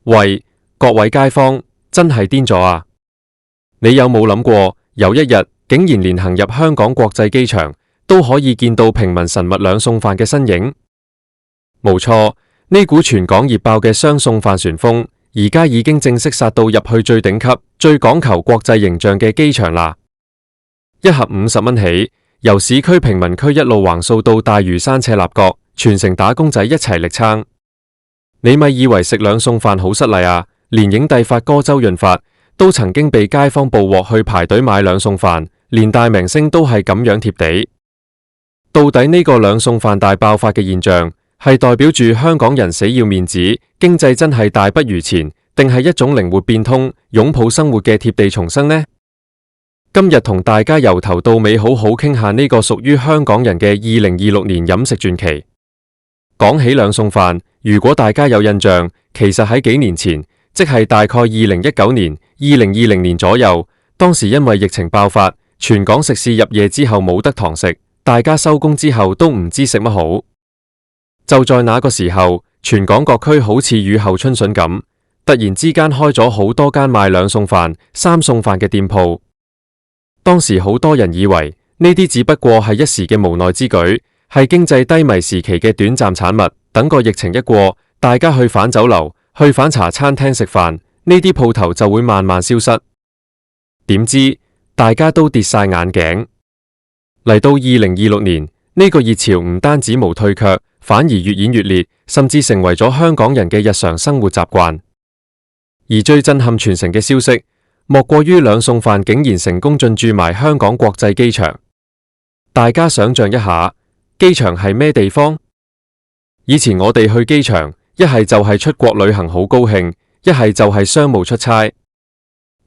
喂，各位街坊，真係癲咗啊！你有冇諗過，有一日竟然連行入香港國際機場都可以見到平民神物兩餸飯嘅身影？冇錯，呢股全港熱爆嘅雙餸飯旋風，而家已經正式殺到入去最頂級、最講求國際形象嘅機場啦！一盒50蚊起，由市區平民區一路橫掃到大嶼山赤鱲角，全城打工仔一齊力撐。你咪以為食兩餸飯好失禮啊？連影帝發哥周潤發都曾經被街坊捕獲去排隊買兩餸飯，連大明星都係咁樣貼地。到底呢個兩餸飯大爆發嘅現象，係代表住香港人死要面子，經濟真係大不如前，定係一種靈活變通、擁抱生活嘅貼地重生呢？今日同大家由頭到尾好好傾下呢個屬於香港人嘅2026年飲食傳奇。講起兩餸飯，如果大家有印象，其實喺幾年前，即係大概2019年、2020年左右，當時因為疫情爆發，全港食肆入夜之後冇得堂食，大家收工之後都唔知食乜好。就在那個時候，全港各區好似雨後春筍咁，突然之間開咗好多間賣兩餸飯、三餸飯嘅店鋪。當時好多人以為呢啲只不過係一時嘅無奈之舉，係經濟低迷時期嘅短暫產物。等個疫情一過，大家去返酒樓、去返茶餐廳食飯，呢啲鋪頭就會慢慢消失。點知大家都跌晒眼鏡。嚟到2026年，呢個熱潮唔單止冇退卻，反而越演越烈，甚至成為咗香港人嘅日常生活習慣。而最震撼全城嘅消息，莫過於兩餸飯竟然成功進駐埋香港國際機場。大家想象一下，機場係咩地方？以前我哋去機場，一係就係出國旅行好高興，一係就係商務出差。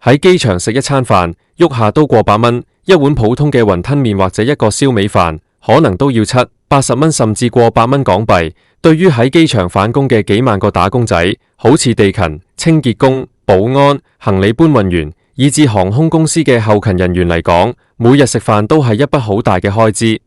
喺機場食一餐飯，喐下都過百蚊，一碗普通嘅雲吞麵或者一個燒味飯，可能都要70、80蚊，甚至過百蚊港幣。對於喺機場返工嘅幾萬個打工仔，好似地勤、清潔工、保安、行李搬運員，以至航空公司嘅後勤人員嚟講，每日食飯都係一筆好大嘅開支。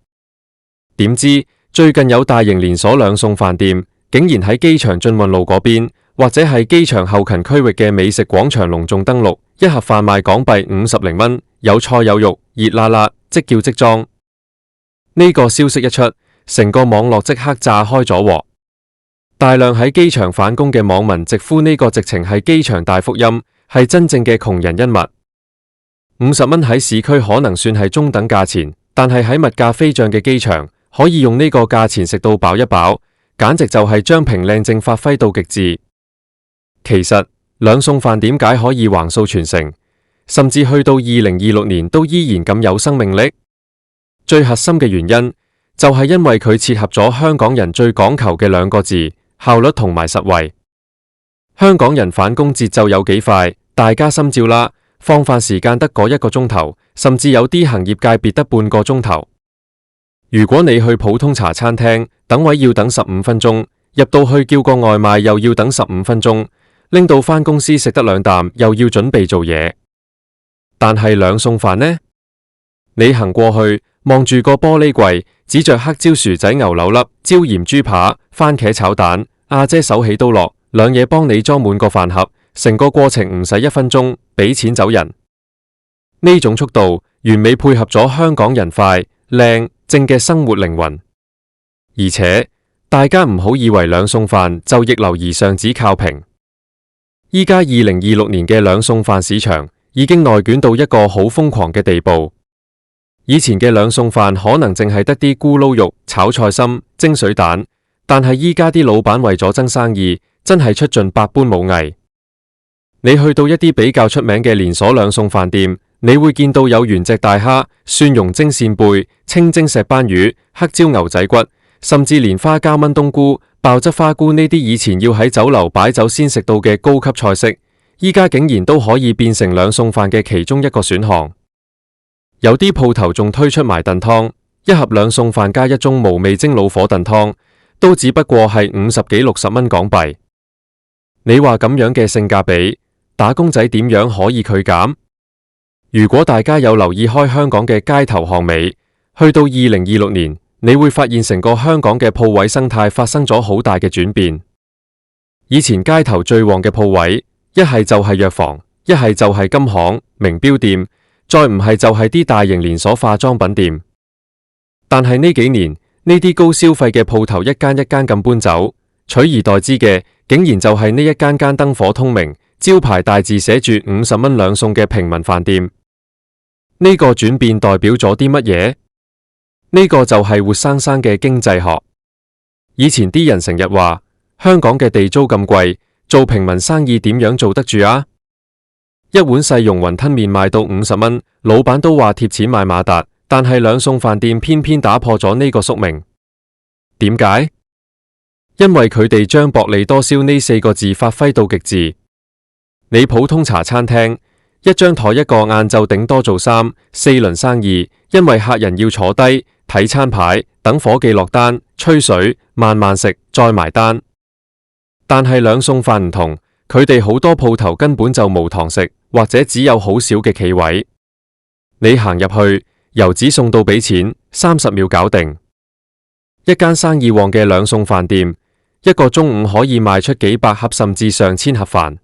點知最近有大型連鎖兩餸飯店，竟然喺機場進運路嗰邊，或者係機場後勤區域嘅美食廣場隆重登陸，一盒飯賣港幣50零蚊，有菜有肉，熱辣辣，即叫即裝。呢個消息一出，成個網絡即刻炸開咗鑊。大量喺機場返工嘅網民直呼呢個直情係機場大福音，係真正嘅窮人恩物。50蚊喺市區可能算係中等價錢，但係喺物價飛漲嘅機場，可以用呢個價錢食到飽一飽，簡直就係將平靚正發揮到極致。其實兩餸飯點解可以橫掃全城，甚至去到2026年都依然咁有生命力？最核心嘅原因就係因為佢切合咗香港人最講求嘅兩個字：效率同埋實惠。香港人返工節奏有幾快，大家心照啦。放飯時間得嗰1個鐘頭，甚至有啲行業界別得半個鐘頭。如果你去普通茶餐廳，等位要等15分鐘，入到去叫個外賣又要等15分鐘，拎到返公司食得2啖又要準備做嘢。但係兩餸飯呢？你行過去望住個玻璃櫃，指着黑椒薯仔牛柳粒、椒鹽豬扒、番茄炒蛋，阿姐手起刀落，兩嘢幫你裝滿個飯盒，成個過程唔使1分鐘，俾錢走人。呢種速度完美配合咗香港人快、靚、正嘅生活靈魂。而且大家唔好以為兩餸飯就逆流而上只靠平。依家2026年嘅兩餸飯市場已經內捲到一個好瘋狂嘅地步。以前嘅兩餸飯可能淨係得啲咕嚕肉、炒菜心、蒸水蛋，但係依家啲老闆為咗爭生意，真係出盡百般武藝。你去到一啲比較出名嘅連鎖兩餸飯店，你會見到有原隻大蝦、蒜蓉蒸扇貝、清蒸石斑魚、黑椒牛仔骨，甚至連花膠炆冬菇、爆汁花菇呢啲以前要喺酒樓擺酒先食到嘅高級菜式，依家竟然都可以變成兩餸飯嘅其中一個選項。有啲鋪頭仲推出埋燉湯，一盒兩餸飯加一盅無味蒸老火燉湯，都只不過係50幾60蚊港幣。你話咁樣嘅性價比，打工仔點樣可以拒減？如果大家有留意開香港嘅街頭巷尾，去到2026年，你會發現成個香港嘅鋪位生態發生咗好大嘅轉變。以前街頭最旺嘅鋪位，一係就係藥房，一係就係金行、名錶店，再唔係就係啲大型連鎖化妝品店。但係呢幾年，呢啲高消費嘅鋪頭一間一間咁搬走，取而代之嘅竟然就係呢一間間燈火通明、招牌大字寫住50蚊兩餸嘅平民飯店。呢個轉變代表咗啲乜嘢？呢個就係活生生嘅經濟學。以前啲人成日話香港嘅地租咁貴，做平民生意點樣做得住啊？一碗細蓉雲吞麵賣到50蚊，老闆都話貼錢買馬達，但係兩餸飯店偏偏打破咗呢個宿命。點解？因為佢哋將薄利多銷呢4個字發揮到極致。你普通茶餐廳一張台一個晏晝頂多做3、4輪生意，因為客人要坐低睇餐牌，等伙計落單，吹水，慢慢食，再埋單。但係兩餸飯唔同，佢哋好多鋪頭根本就無堂食，或者只有好少嘅企位。你行入去，由指送到俾錢，30秒搞定。一間生意旺嘅兩餸飯店，一個中午可以賣出幾百盒甚至上千盒飯。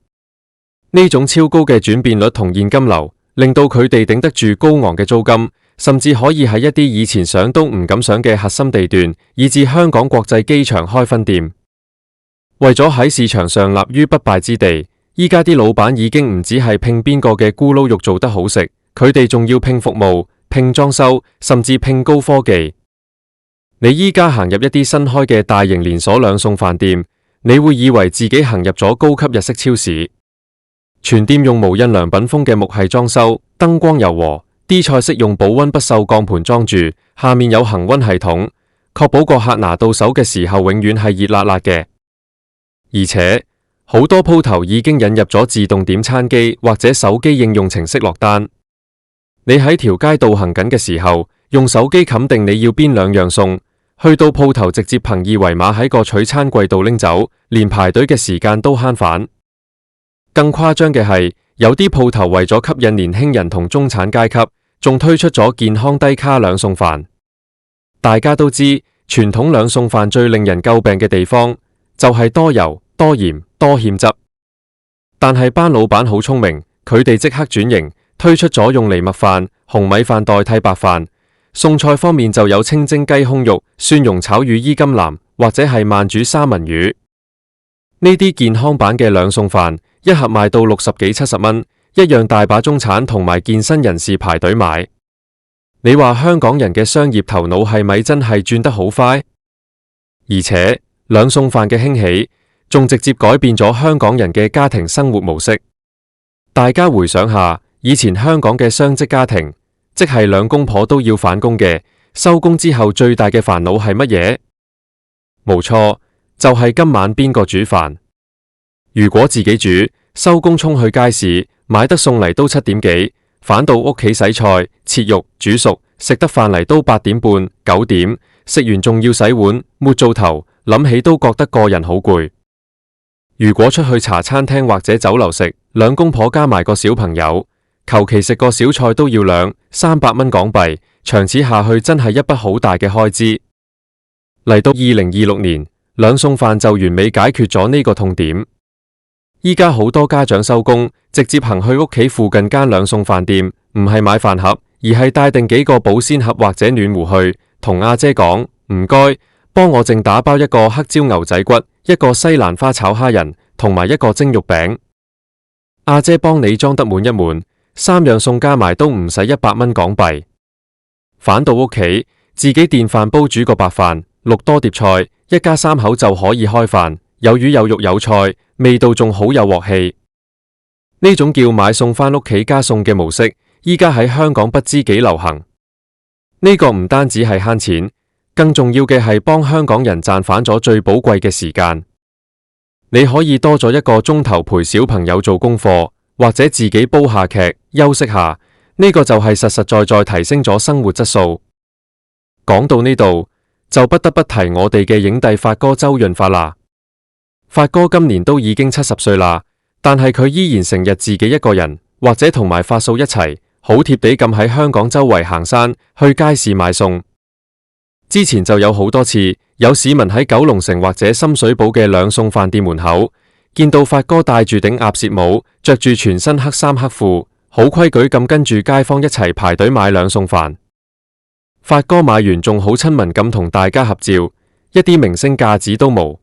呢種超高嘅轉變率同現金流，令到佢哋頂得住高昂嘅租金，甚至可以喺一啲以前想都唔敢想嘅核心地段，以至香港國際機場開分店。為咗喺市場上立於不敗之地，依家啲老闆已經唔止係拼邊個嘅咕嚕肉做得好食，佢哋仲要拼服務、拼裝修，甚至拼高科技。你依家行入一啲新開嘅大型連鎖兩餸飯店，你會以為自己行入咗高級日式超市。全店用無印良品風嘅木系裝修，燈光柔和，啲菜式用保溫不鏽鋼盤裝住，下面有恒溫系統，確保個客拿到手嘅時候永遠係熱辣辣嘅。而且好多鋪頭已經引入咗自動點餐機或者手機應用程式落單。你喺條街道行緊嘅時候，用手機冚定你要邊2樣餸，去到鋪頭直接憑二維碼喺個取餐櫃度拎走，連排隊嘅時間都慳返。更誇張嘅係，有啲鋪頭為咗吸引年輕人同中產階級，仲推出咗健康低卡兩餸飯。大家都知，傳統兩餸飯最令人詬病嘅地方就係多油、多鹽、多欠汁。但係班老闆好聰明，佢哋即刻轉型，推出咗用藜麥飯、紅米飯代替白飯。餸菜方面就有清蒸雞胸肉、蒜蓉炒羽衣甘藍，或者係慢煮三文魚。呢啲健康版嘅兩餸飯，一盒賣到60幾70蚊，一樣大把中產同埋健身人士排隊買。你話香港人嘅商業頭腦係咪真係轉得好快？而且兩餸飯嘅興起，仲直接改變咗香港人嘅家庭生活模式。大家回想下，以前香港嘅雙職家庭，即係兩公婆都要返工嘅，收工之後最大嘅煩惱係乜嘢？冇錯，就係今晚邊個煮飯。如果自己煮，收工衝去街市買得餸嚟都7點幾，返到屋企洗菜、切肉、煮熟，食得飯嚟都8點半、9點，食完仲要洗碗、抹灶頭，諗起都覺得個人好攰。如果出去茶餐廳或者酒樓食，兩公婆加埋個小朋友，求其食個小菜都要200-300蚊港幣，長此下去真係一筆好大嘅開支。嚟到2026年，兩餸飯就完美解決咗呢個痛點。依家好多家長收工，直接行去屋企附近間兩餸飯店，唔係買飯盒，而係帶定幾個保鮮盒或者暖壺去，同阿姐講唔該，幫我淨打包一個黑椒牛仔骨，一個西蘭花炒蝦仁，同埋一個蒸肉餅。阿姐幫你裝得滿一滿，3樣餸加埋都唔使100蚊港幣。返到屋企，自己電飯煲煮個白飯，6多碟菜，一家3口就可以開飯，有魚有肉有菜，味道仲好有鑊氣。呢種叫買餸返屋企加餸嘅模式，依家喺香港不知幾流行。呢個唔單止係慳錢，更重要嘅係幫香港人賺返咗最寶貴嘅時間。你可以多咗1個鐘頭陪小朋友做功課，或者自己煲下劇休息下，呢個就係實實在在提升咗生活質素。講到呢度，就不得不提我哋嘅影帝發哥周潤發啦。發哥今年都已經70歲啦，但係佢依然成日自己一個人，或者同埋發嫂一齊，好貼地咁喺香港周圍行山，去街市買餸。之前就有好多次，有市民喺九龍城或者深水埗嘅兩餸飯店門口，見到發哥戴住頂鴨舌帽，着住全身黑衫黑褲，好規矩咁跟住街坊一齊排隊買兩餸飯。發哥買完仲好親民咁同大家合照，一啲明星架子都冇。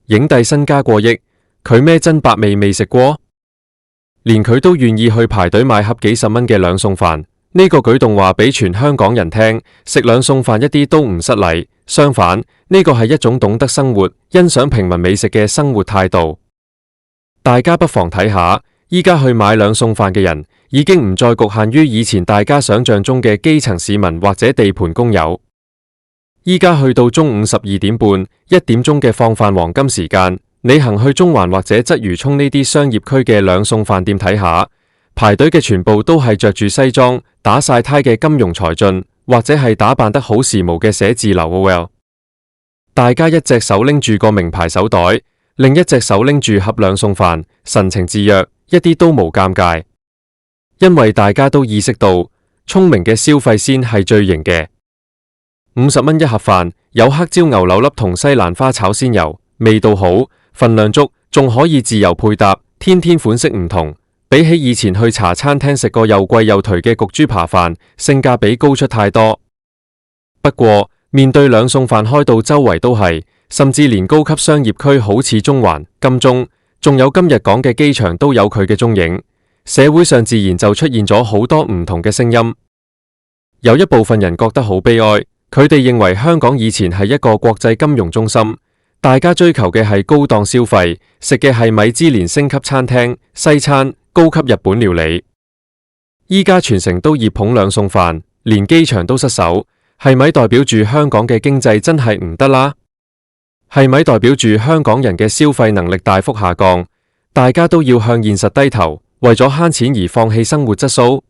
影帝身家過億，佢咩真百味未食過？連佢都願意去排隊買盒幾十蚊嘅兩餸飯，呢個舉動話俾全香港人聽，食兩餸飯一啲都唔失禮，相反，呢個係一種懂得生活、欣賞平民美食嘅生活態度。大家不妨睇下，依家去買兩餸飯嘅人，已經唔再局限於以前大家想象中嘅基層市民或者地盤工友。依家去到中午12點半、1點鐘嘅放飯黃金時間，你行去中環或者鰂魚涌呢啲商業區嘅兩餸飯店睇下，排隊嘅全部都係着住西裝、打晒呔嘅金融才俊，或者係打扮得好時髦嘅寫字樓 OL。大家一隻手拎住個名牌手袋，另一隻手拎住盒兩餸飯，神情自若，一啲都冇尷尬。因為大家都意識到，聰明嘅消費先係最型嘅。50蚊一盒飯，有黑椒牛柳粒同西蘭花炒鮮魷，味道好，份量足，仲可以自由配搭，天天款式唔同。比起以前去茶餐廳食個又貴又頹嘅焗豬扒飯，性價比高出太多。不過，面對兩餸飯開到周圍都係，甚至連高級商業區好似中環、金鐘，仲有今日講嘅機場都有佢嘅蹤影。社會上自然就出現咗好多唔同嘅聲音。有一部分人覺得好悲哀，佢哋認為香港以前係一個國際金融中心，大家追求嘅係高檔消費，食嘅係米芝蓮星級餐廳、西餐、高級日本料理。依家全城都熱捧兩餸飯，連機場都失守，係咪代表住香港嘅經濟真係唔得啦？係咪代表住香港人嘅消費能力大幅下降？大家都要向現實低頭，為咗慳錢而放棄生活質素？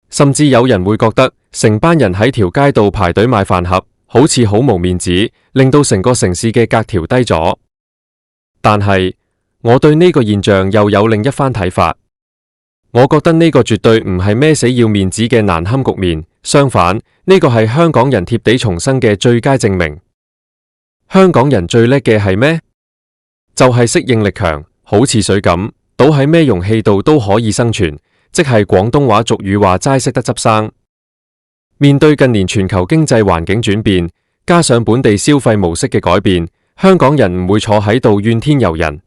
甚至有人會覺得，成班人喺條街度排隊買飯盒，好似好無面子，令到成個城市嘅格調低咗。但係，我對呢個現象又有另一番睇法。我覺得呢個絕對唔係咩死要面子嘅難堪局面，相反，呢個係香港人貼地重生嘅最佳證明。香港人最叻嘅係咩？就係適應力強，好似水咁，倒喺咩容器度都可以生存，即係廣東話俗語話齋識得執生。面對近年全球經濟環境轉變，加上本地消費模式嘅改變，香港人唔會坐喺度怨天尤人。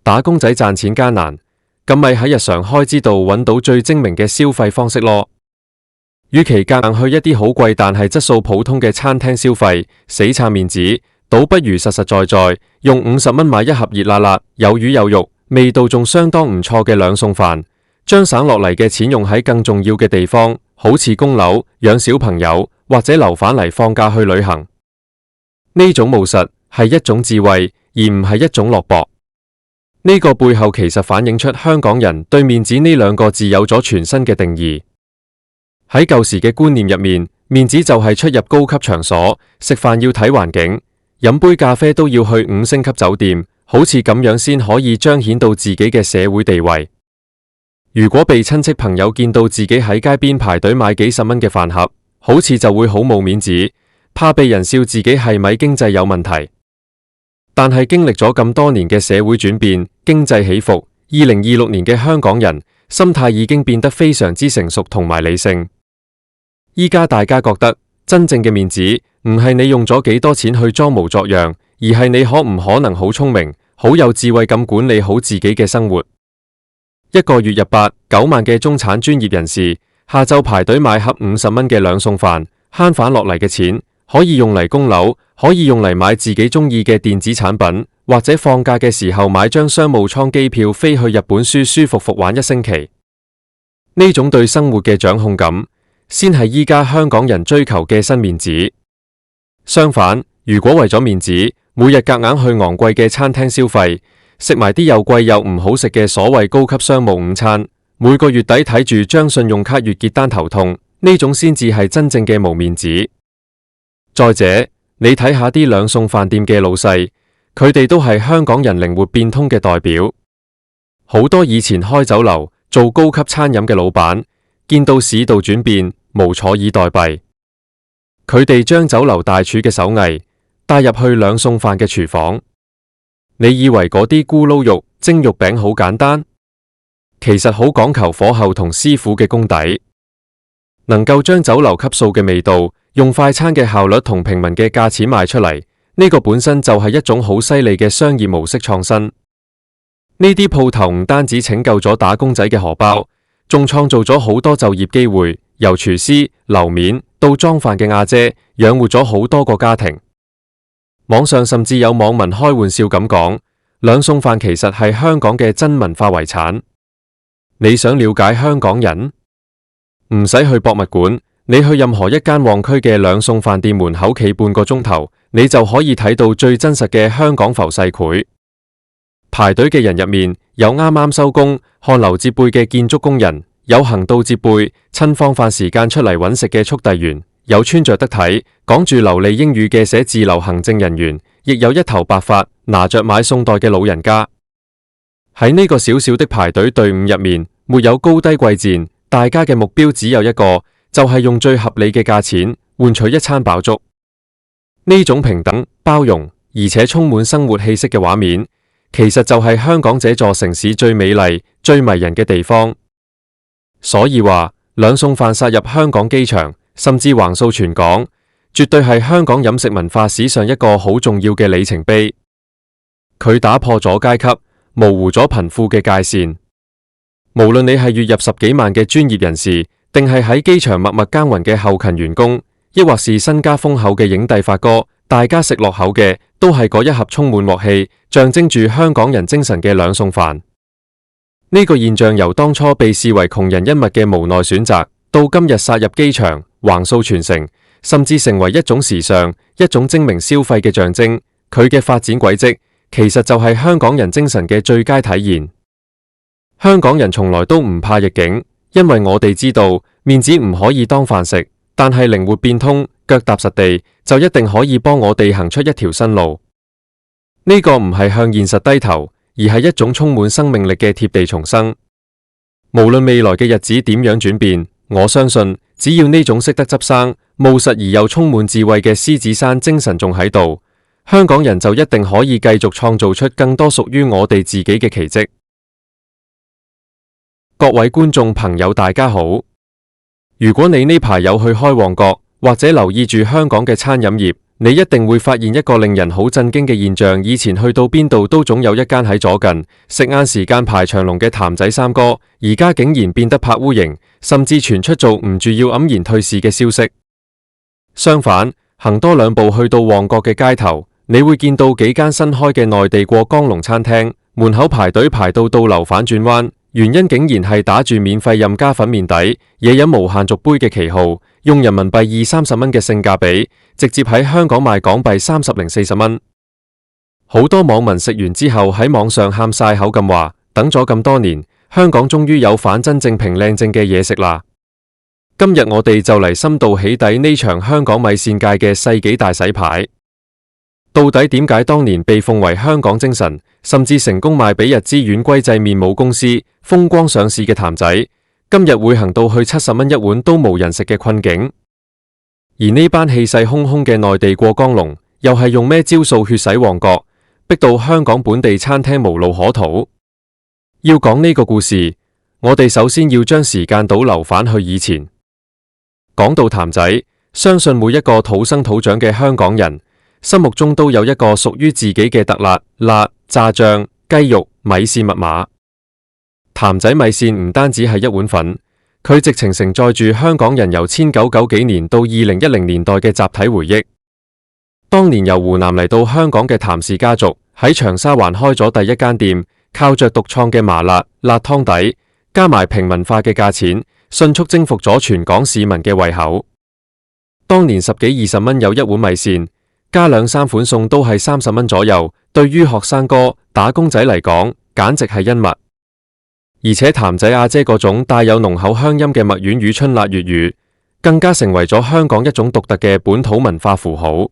打工仔賺錢艱難，咁咪喺日常開支度揾到最精明嘅消費方式咯。與其夾硬去一啲好貴但係質素普通嘅餐廳消費，死撐面子，倒不如實實在在用50蚊買一盒熱辣辣、有魚有肉、味道仲相當唔錯嘅兩餸飯，將省落嚟嘅錢用喺更重要嘅地方，好似供樓、養小朋友或者留返嚟放假去旅行。呢種務實係一種智慧，而唔係一種落魄。呢個背後其實反映出香港人對面子呢兩個字有咗全新嘅定義。喺舊時嘅觀念入面，面子就係出入高級場所，食飯要睇環境，飲杯咖啡都要去5星級酒店，好似咁樣先可以彰顯到自己嘅社會地位。如果被親戚朋友見到自己喺街邊排隊買幾十蚊嘅飯盒，好似就會好冇面子，怕被人笑自己係咪經濟有問題。但係經歷咗咁多年嘅社會轉變、經濟起伏，2026年嘅香港人心態已經變得非常之成熟同埋理性。依家大家覺得真正嘅面子唔係你用咗幾多錢去裝模作樣，而係你可唔可能好聰明、好有智慧咁管理好自己嘅生活。一個月入8、9萬嘅中產專業人士，下晝排隊買盒50蚊嘅兩餸飯，慳返落嚟嘅錢可以用嚟供樓，可以用嚟買自己中意嘅電子產品，或者放假嘅時候買張商務艙機票飛去日本舒舒服服玩1星期。呢種對生活嘅掌控感，先係依家香港人追求嘅新面子。相反，如果為咗面子，每日夾硬去昂貴嘅餐廳消費，食埋啲又貴又唔好食嘅所謂高級商務午餐，每個月底睇住張信用卡月結單頭痛，呢種先至係真正嘅無面子。再者，你睇下啲兩餸飯店嘅老細，佢哋都係香港人靈活變通嘅代表。好多以前開酒樓做高級餐飲嘅老闆，見到市道轉變，無坐以待斃。佢哋將酒樓大廚嘅手藝帶入去兩餸飯嘅廚房。你以為嗰啲咕嚕肉、蒸肉餅好簡單？其實好講求火候同師傅嘅功底，能夠將酒樓級數嘅味道，用快餐嘅效率同平民嘅價錢賣出嚟，呢個本身就係一種好犀利嘅商業模式創新。呢啲鋪頭唔單止拯救咗打工仔嘅荷包，仲創造咗好多就業機會，由廚師、樓面到裝飯嘅阿姐，養活咗好多個家庭。網上甚至有網民開玩笑咁講，兩餸飯其實係香港嘅真文化遺產。你想了解香港人？唔使去博物館，你去任何一間旺區嘅兩餸飯店門口企半個鐘頭，你就可以睇到最真實嘅香港浮世繪。排隊嘅人入面，有啱啱收工汗流浹背嘅建築工人，有行到摺背趁放飯時間出嚟揾食嘅速遞員，有穿着得體講住流利英語嘅寫字樓行政人員，亦有一頭白髮拿着買餸袋嘅老人家。喺呢個小小的排隊隊伍入面，沒有高低貴賤，大家嘅目標只有一個，就係用最合理嘅價錢換取一餐飽足。呢種平等、包容而且充滿生活氣息嘅畫面，其實就係香港這座城市最美麗、最迷人嘅地方。所以話兩餸飯殺入香港機場，甚至橫掃全港，絕對係香港飲食文化史上一個好重要嘅里程碑。佢打破咗階級，模糊咗貧富嘅界線。無論你係月入10幾萬嘅專業人士，定係喺機場默默耕耘嘅後勤員工，抑或是身家豐厚嘅影帝發哥，大家食落口嘅都係嗰一盒充滿鑊氣，象徵住香港人精神嘅兩餸飯。呢個現象由當初被視為窮人一物嘅無奈選擇，到今日殺入機場，橫掃全城，甚至成為一種時尚、一種精明消費嘅象徵。佢嘅發展軌跡，其實就係香港人精神嘅最佳體現。香港人從來都唔怕逆境，因為我哋知道面子唔可以當飯食，但係靈活變通、腳踏實地，就一定可以幫我哋行出一條新路。呢個唔係向現實低頭，而係一種充滿生命力嘅貼地重生。無論未來嘅日子點樣轉變，我相信只要呢種識得執生、務實而又充滿智慧嘅獅子山精神仲喺度，香港人就一定可以繼續創造出更多屬於我哋自己嘅奇蹟。各位觀眾朋友大家好，如果你呢排有去開旺角，或者留意住香港嘅餐飲業，你一定會發現一個令人好震驚嘅現象。以前去到邊度都總有一間喺左近，食晏時間排長龍嘅譚仔三哥，而家竟然變得拍烏蠅，甚至傳出做唔住要黯然退市嘅消息。相反，行多兩步去到旺角嘅街頭，你會見到幾間新開嘅內地過江龍餐廳，門口排隊排到倒流反轉彎，原因竟然係打住免費任加粉麵底、嘢飲無限續杯嘅旗號，用人民幣20-30蚊嘅性價比，直接喺香港賣港幣30-40蚊。好多網民食完之後喺網上喊晒口咁話，等咗咁多年，香港終於有反真正平靚正嘅嘢食啦。今日我哋就嚟深度起底呢場香港米線界嘅世紀大洗牌。到底點解當年被奉為香港精神，甚至成功賣俾日資遠歸製麵母公司，風光上市嘅譚仔，今日會行到去70蚊一碗都無人食嘅困境？而呢班氣勢洶洶嘅內地過江龍，又係用咩招數血洗旺角，逼到香港本地餐廳無路可逃？要講呢個故事，我哋首先要將時間倒流返去以前。講到譚仔，相信每一個土生土長嘅香港人心目中都有一個屬於自己嘅特辣、炸醬、雞肉、米線密碼。譚仔米線唔單止係一碗粉，佢直情承載住香港人由1990幾年到2010年代嘅集體回憶。當年由湖南嚟到香港嘅譚氏家族喺長沙灣開咗第一間店，靠着獨創嘅麻辣湯底，加埋平民化嘅價錢，迅速征服咗全港市民嘅胃口。當年10幾20蚊有一碗米線，加2-3款餸都係30蚊左右，對於學生哥、打工仔嚟講，簡直係恩物。而且譚仔阿姐嗰種帶有濃厚鄉音嘅墨丸與春辣粵語，更加成為咗香港一種獨特嘅本土文化符號。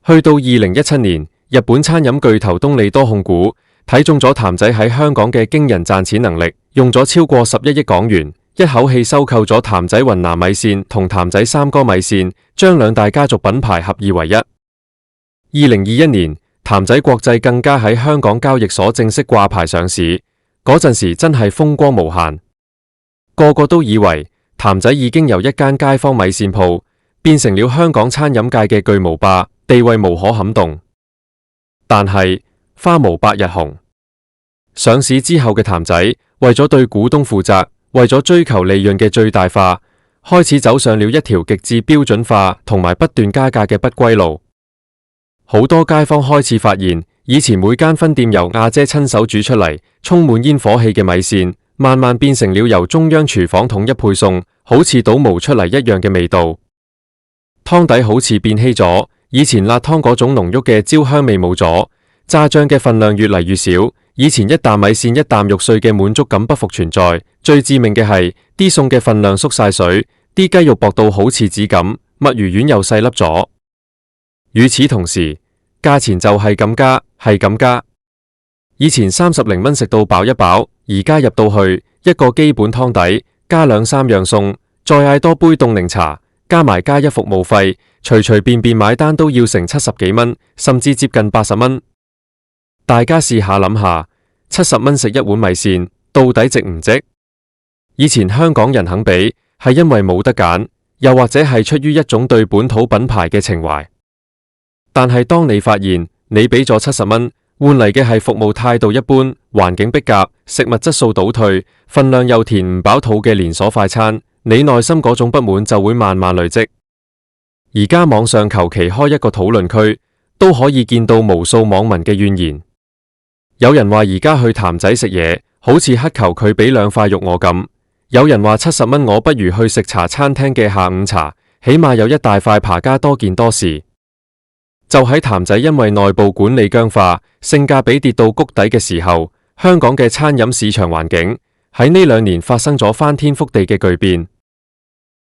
去到2017年，日本餐飲巨頭東利多控股睇中咗譚仔喺香港嘅驚人賺錢能力，用咗超過11億港元，一口氣收購咗譚仔雲南米線同譚仔三哥米線，將兩大家族品牌合二為一。2021年，譚仔國際更加喺香港交易所正式掛牌上市，嗰陣時真係風光無限，個個都以為譚仔已經由一間街坊米線鋪變成了香港餐飲界嘅巨無霸，地位無可撼動。但係花無百日紅，上市之後嘅譚仔為咗對股東負責，為咗追求利潤嘅最大化，開始走上了一條極致標準化同埋不斷加價嘅不歸路。好多街坊開始發現，以前每間分店由阿姐親手煮出嚟，充滿煙火氣嘅米線，慢慢變成了由中央廚房統一配送，好似倒模出嚟一樣嘅味道。湯底好似變稀咗，以前辣湯嗰種濃郁嘅焦香味冇咗，炸醬嘅份量越嚟越少，以前一啖米線一啖肉碎嘅滿足感不復存在。最致命嘅係啲餸嘅份量縮晒水，啲雞肉薄到好似紙咁，墨魚丸又細粒咗。與此同時，價錢就係咁加，係咁加。以前30零蚊食到飽一飽，而家入到去一個基本湯底，加2、3樣餸，再嗌多杯凍檸茶，加埋加一服務費，隨隨便便買單都要成70幾蚊，甚至接近80蚊。大家試下諗下，70蚊食一碗米線，到底值唔值？以前香港人肯俾，係因為冇得揀，又或者係出於一種對本土品牌嘅情懷。但係當你發現你俾咗70蚊，換嚟嘅係服務態度一般、環境逼夾、食物質素倒退、份量又填唔飽肚嘅連鎖快餐，你內心嗰種不滿就會慢慢累積。而家網上求其開一個討論區，都可以見到無數網民嘅怨言。有人話而家去譚仔食嘢，好似乞求佢俾2塊肉我咁；有人話70蚊我不如去食茶餐廳嘅下午茶，起碼有一大塊扒加多件多事。就喺譚仔因為內部管理僵化、性價比跌到谷底嘅時候，香港嘅餐飲市場環境喺呢2年發生咗翻天覆地嘅巨變。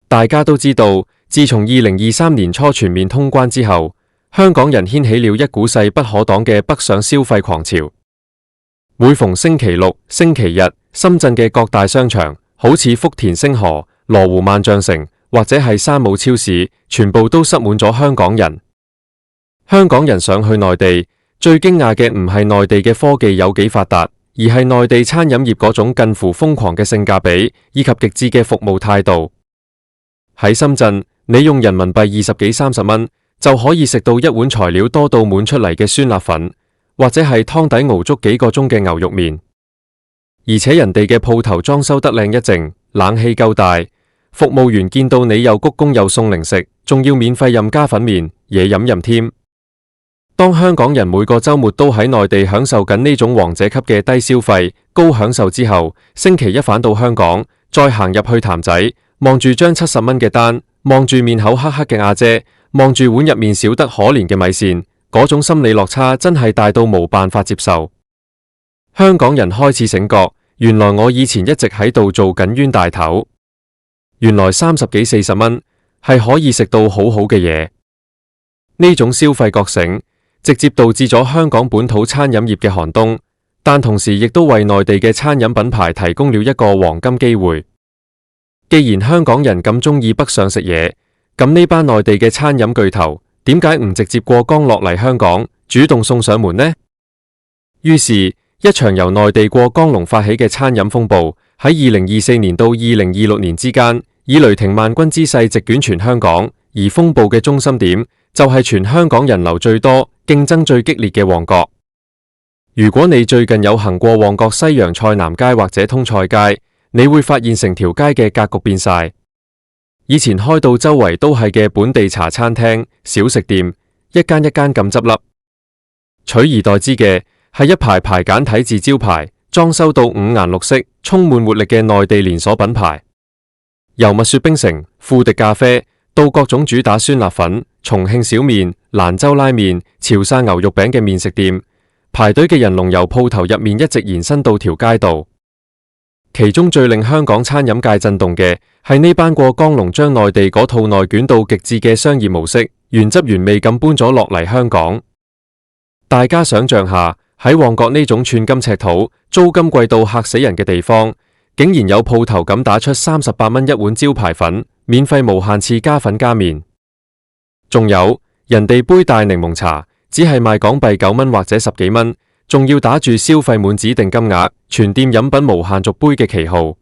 大家都知道，自從2023年初全面通關之後，香港人掀起了一股勢不可擋嘅北上消費狂潮。每逢星期六、星期日，深圳嘅各大商場，好似福田星河、羅湖萬象城或者係山姆超市，全部都塞滿咗香港人。香港人想去內地，最驚訝嘅唔係內地嘅科技有幾發達，而係內地餐飲業嗰種近乎瘋狂嘅性價比以及極致嘅服務態度。喺深圳，你用人民幣20幾30蚊就可以食到一碗材料多到滿出嚟嘅酸辣粉，或者係湯底熬足幾個鐘嘅牛肉麵。而且人哋嘅鋪頭裝修得靚一靜，冷氣夠大，服務員見到你又鞠躬又送零食，仲要免費任加粉麵、嘢飲任添。當香港人每個週末都喺內地享受緊呢種王者級嘅低消費、高享受之後，星期一返到香港，再行入去譚仔，望住張70蚊嘅單，望住面口黑黑嘅阿姐，望住碗入面少得可憐嘅米線，嗰種心理落差真係大到冇辦法接受。香港人開始醒覺，原來我以前一直喺度做緊冤大頭，原來30幾40蚊係可以食到好好嘅嘢。呢種消費覺醒，直接導致咗香港本土餐飲業嘅寒冬，但同時亦都為內地嘅餐飲品牌提供了一個黃金機會。既然香港人咁鍾意北上食嘢，咁呢班內地嘅餐飲巨頭點解唔直接過江落嚟香港，主動送上門呢？於是，一場由內地過江龍發起嘅餐飲風暴，喺2024年到2026年之間，以雷霆萬鈞之勢席捲全香港，而風暴嘅中心點就係全香港人流最多、競爭最激烈嘅旺角。如果你最近有行過旺角西洋菜南街或者通菜街，你會發現成條街嘅格局變晒。以前開到周圍都係嘅本地茶餐廳、小食店，一間一間咁執笠，取而代之嘅係一排排簡體字招牌，裝修到五顏六色、充滿活力嘅內地連鎖品牌，由蜜雪冰城、富迪咖啡到各種主打酸辣粉、重慶小麵、蘭州拉麵、潮汕牛肉餅嘅麵食店，排隊嘅人龍由鋪頭入面一直延伸到條街道。其中最令香港餐飲界震動嘅係呢班過江龍將內地嗰套內捲到極致嘅商業模式，原汁原味咁搬咗落嚟香港。大家想象下，喺旺角呢種寸金尺土、租金貴到嚇死人嘅地方，竟然有鋪頭咁打出38蚊一碗招牌粉，免費無限次加粉加麵。仲有人哋杯大檸檬茶，只係賣港幣9蚊或者10幾蚊，仲要打住消費滿指定金額，全店飲品無限續杯嘅旗號。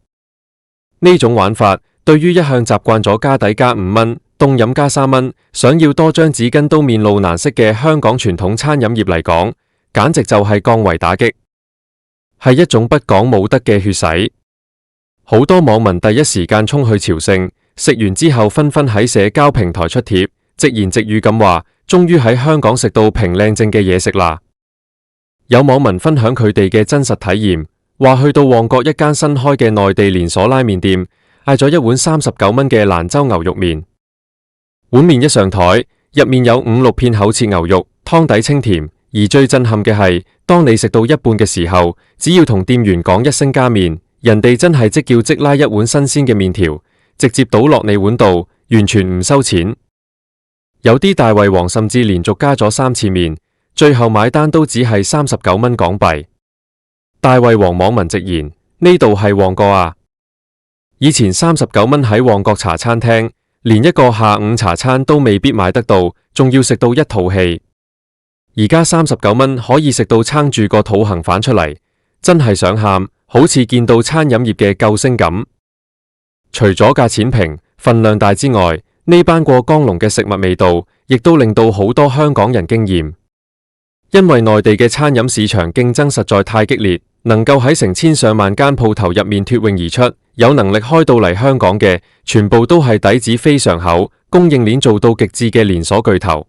呢種玩法對於一向習慣咗加底加5蚊，凍飲加3蚊，想要多張紙巾都面露難色嘅香港傳統餐飲業嚟講，簡直就係降維打擊，係一種不講武德嘅血洗。好多網民第一時間衝去朝聖，食完之後紛紛喺社交平台出帖，直言直語咁話，終於喺香港食到平靚正嘅嘢食啦。有網民分享佢哋嘅真實體驗，話去到旺角一間新開嘅內地連鎖拉麵店，嗌咗一碗39蚊嘅蘭州牛肉麵。碗麵一上台，入面有5-6片厚切牛肉，湯底清甜。而最震撼嘅係，當你食到一半嘅時候，只要同店員講一聲加麵，人哋真係即叫即拉一碗新鮮嘅麵條，直接倒落你碗度，完全唔收錢。有啲大胃王甚至連續加咗3次麵，最後買單都只係39蚊港幣。大胃王網民直言：呢度係旺角啊！以前39蚊喺旺角茶餐廳，連一個下午茶餐都未必買得到，仲要食到一肚氣。而家39蚊可以食到撐住個肚行返出嚟，真係想喊，好似見到餐飲業嘅救星咁。除咗價錢平、份量大之外，呢班過江龍嘅食物味道，亦都令到好多香港人驚艷。因為內地嘅餐飲市場競爭實在太激烈，能夠喺成千上萬間鋪頭入面脫穎而出，有能力開到嚟香港嘅，全部都係底子非常厚、供應鏈做到極致嘅連鎖巨頭。